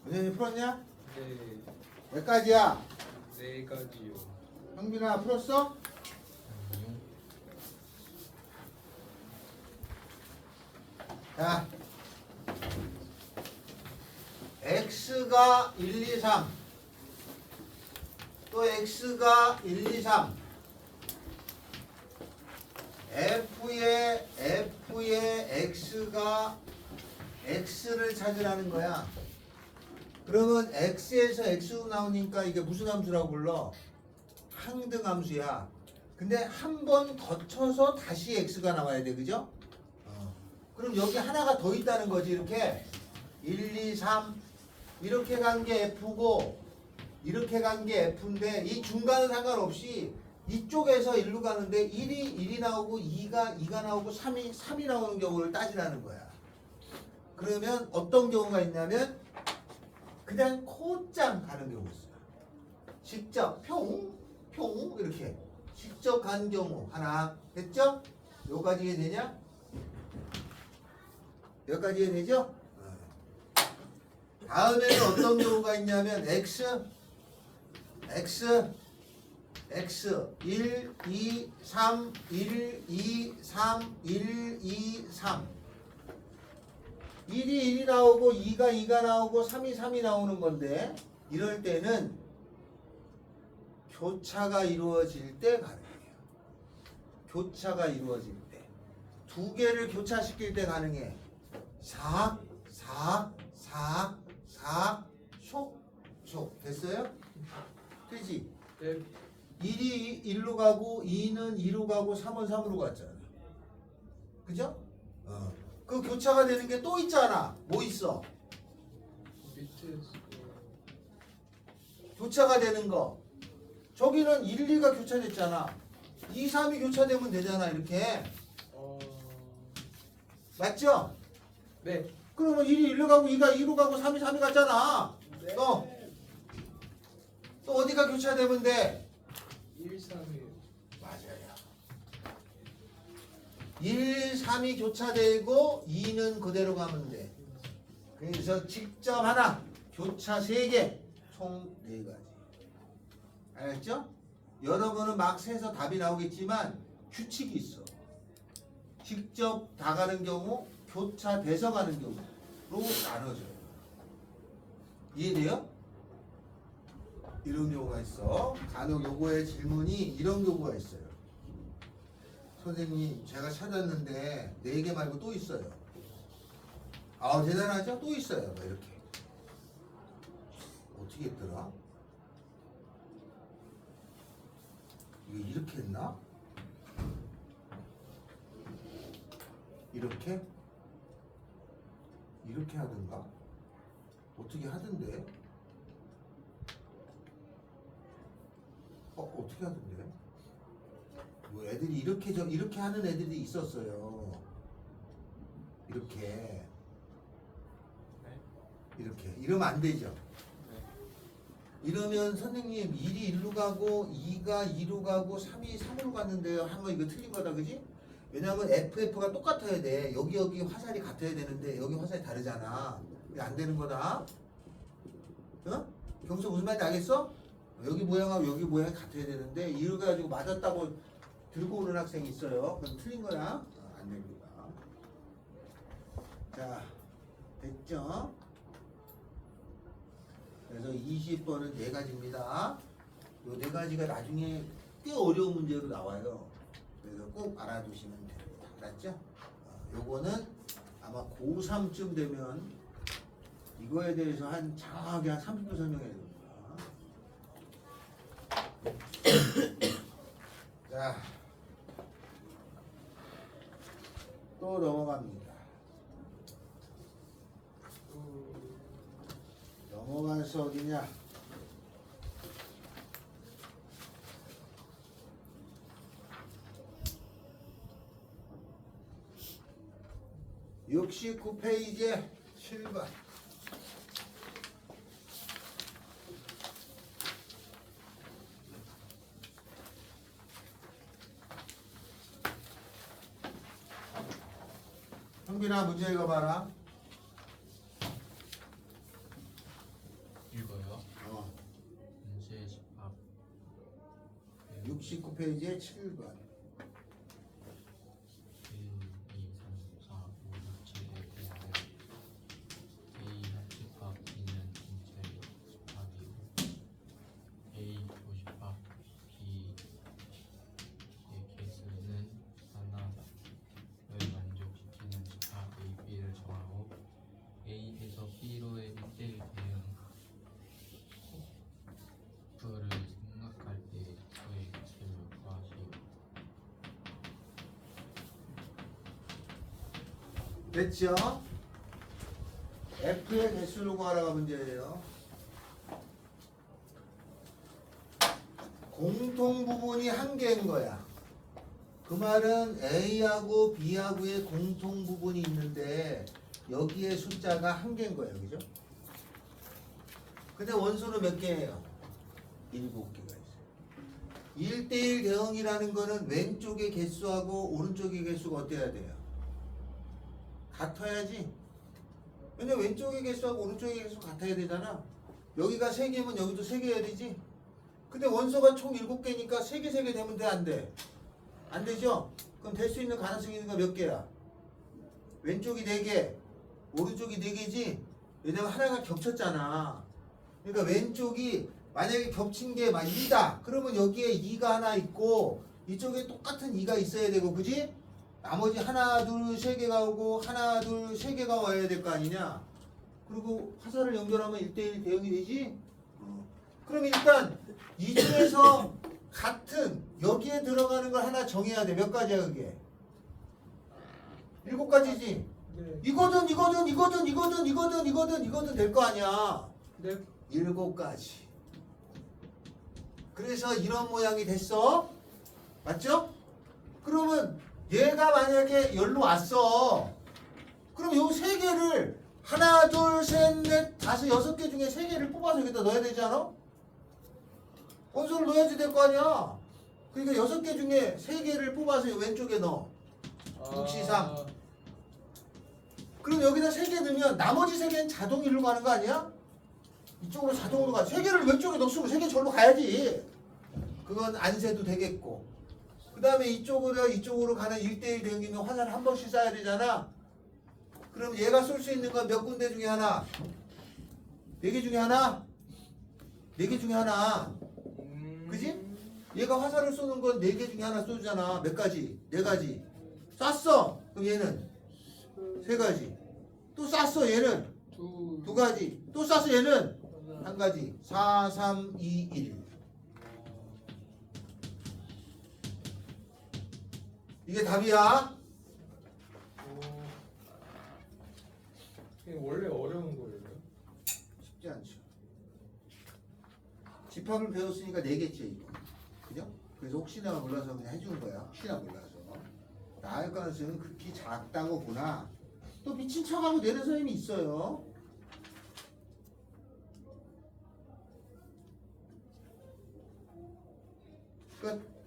은현이 풀었냐? 네, 몇 가지야? 네 가지요. 형빈아 풀었어? 자, x가 1, 2, 3, 또 x가 1, 2, 3, f의 x가 x를 찾으라는 거야. 그러면 x에서 x로 나오니까 이게 무슨 함수라고 불러? 항등함수야. 근데 한 번 거쳐서 다시 x가 나와야 돼, 그죠? 그럼 여기 하나가 더 있다는 거지. 이렇게 1, 2, 3 이렇게 간 게 F고 이렇게 간 게 F인데 이 중간은 상관없이 이쪽에서 1로 가는데 1이 나오고 2가 나오고 3이 나오는 경우를 따지라는 거야. 그러면 어떤 경우가 있냐면 그냥 코짱 가는 경우 있어요. 직접 평 이렇게 직접 간 경우 하나. 됐죠? 여기까지 이해되냐? 여기까지 이해되죠? 다음에는 어떤 경우가 있냐면 x 1, 2, 3 1, 2, 3 1, 2, 3 1이 1이 나오고 2가 나오고 3이 나오는 건데 이럴 때는 교차가 이루어질 때 가능해요. 교차가 이루어질 때 두 개를 교차시킬 때 가능해. 4, 쇽 됐어요? 되지? 네, 1이 1로 가고 2는 2로 가고 3은 3으로 갔잖아. 그죠? 그 교차가 되는 게 또 있잖아. 뭐 있어? 밑에서 교차가 되는 거. 저기는 1, 2가 교차됐잖아. 2, 3이 교차되면 되잖아 이렇게. 어. 맞죠? 네. 그러면 1이 1로 가고 2가 2로 가고 3이 3이 갔잖아. 네. 또 어디가 교차되면 돼? 1, 3이. 맞아요. 1, 3이 교차되고 2는 그대로 가면 돼. 그래서 직접 하나, 교차 3개, 총 4가지. 알았죠? 여러분은 막 세서 답이 나오겠지만 규칙이 있어. 직접 다 가는 경우, 교차 돼서 가는 경우로 나눠져요. 이해돼요? 이런 경우가 있어. 간혹 요거의 질문이 이런 경우가 있어요. 선생님, 제가 찾았는데 4개 말고 또 있어요. 아, 대단하죠? 또 있어요. 뭐 이렇게. 어떻게 했더라? 이거 이렇게 했나? 이렇게? 이렇게 하던가? 어떻게 하던데? 어떻게 하던데? 뭐 애들이 이렇게 하는 애들이 있었어요. 이렇게. 이렇게. 이러면 안 되죠. 이러면 선생님 1이 1로 가고 2가 2로 가고 3이 3으로 갔는데요. 한번 이거 틀린 거다, 그지? 왜냐하면 FF가 똑같아야 돼. 여기 화살이 같아야 되는데 여기 화살이 다르잖아. 이게 안 되는 거다. 어? 경수 무슨 말인지 알겠어? 여기 모양하고 여기 모양이 같아야 되는데 이거 가지고 맞았다고 들고 오는 학생이 있어요. 그럼 틀린 거야. 안 됩니다. 자, 됐죠? 그래서 20번은 4가지입니다. 요 4가지가 나중에 꽤 어려운 문제로 나와요. 그래서 꼭 알아두시면 됩니다. 알았죠? 요거는 아마 고3쯤 되면 이거에 대해서 정확하게 한 30분 설명해야 됩니다. 자, 또 넘어갑니다. 넘어가서 어디냐? (69페이지에) 7번. 형빈아, 문제 읽어봐라. 읽어요. 문제 집합 69페이지에 7번. 1, 2, 3, 4, 5, 6, 7에 대하여 A 합집합 B는 전체 집합이고 A 교집합 B의 개수는 하나를 만족시키는 집합 A, B를 정하고 A에서 B로의 1대1 대응 F를 생각할 때 F의 개수를 구하시오. 됐죠? F의 개수를 구하라가 문제예요. 공통 부분이 한 개인 거야. 그 말은 A하고 B하고의 공통 부분이 있는데 여기에 숫자가 한 개인 거예요. 그죠? 근데 원소는 몇 개예요? 7개가 있어요. 1대1 대응이라는 거는 왼쪽의 개수하고 오른쪽의 개수가 어때야 돼요? 같아야지. 근데 왼쪽의 개수하고 오른쪽의 개수가 같아야 되잖아. 여기가 3개면 여기도 3개여야 되지. 근데 원소가 총 7개니까 3개 되면 돼, 안 돼? 안 되죠? 그럼 될 수 있는 가능성이 있는 거 몇 개야? 왼쪽이 4개, 오른쪽이 4개지? 왜냐면 하나가 겹쳤잖아. 그러니까 왼쪽이 만약에 겹친 게 막 2다. 그러면 여기에 2가 하나 있고 이쪽에 똑같은 2가 있어야 되고, 그지? 나머지 하나, 둘, 3개가 오고 하나, 둘, 3개가 와야 될 거 아니냐? 그리고 화살을 연결하면 1대1 대응이 되지? 그럼 일단 이 중에서 같은 여기에 들어가는 걸 하나 정해야 돼. 몇 가지야 그게? 7가지지? 네. 이거든 될 거 아니야. 네. 7가지. 그래서 이런 모양이 됐어. 맞죠? 그러면 얘가 만약에 열로 왔어. 그럼 요 세 개를 하나, 둘, 셋, 넷, 다섯, 여섯 개 중에 세 개를 뽑아서 여기다 넣어야 되지 않아? 원소를 넣어야지 될 거 아니야. 그러니까 여섯 개 중에 세 개를 뽑아서 왼쪽에 넣어. 6, 4, 3. 그럼 여기다 세 개 넣으면 나머지 세 개는 자동 일로 가는 거 아니야? 이쪽으로 자동으로 가. 세 개를 왼쪽에 넣었으면 세 개 절로 가야지. 그건 안 세도 되겠고. 그 다음에 이쪽으로 가는 1대1 경기는 화살을 한 번씩 쏴야 되잖아. 그럼 얘가 쏠 수 있는 건 몇 군데 중에 하나? 4개 중에 하나? 4개 중에 하나. 그지? 얘가 화살을 쏘는 건 4개 중에 하나 쏘잖아. 몇 가지? 4가지. 쐈어. 그럼 얘는 3가지. 또 쐈어. 얘는 2가지. 또 쐈어. 얘는 1가지. 4, 3, 2, 1. 이게 답이야. 이게 원래 어려운 거예요? 쉽지 않죠. 집합을 배웠으니까 4개째 이거. 그죠? 그래서 혹시나 몰라서 그냥 해주는 거야. 혹시나 몰라서. 나을 가능성은 극히 작다고 보나. 또 미친 척하고 내는 선생님이 있어요. 끝.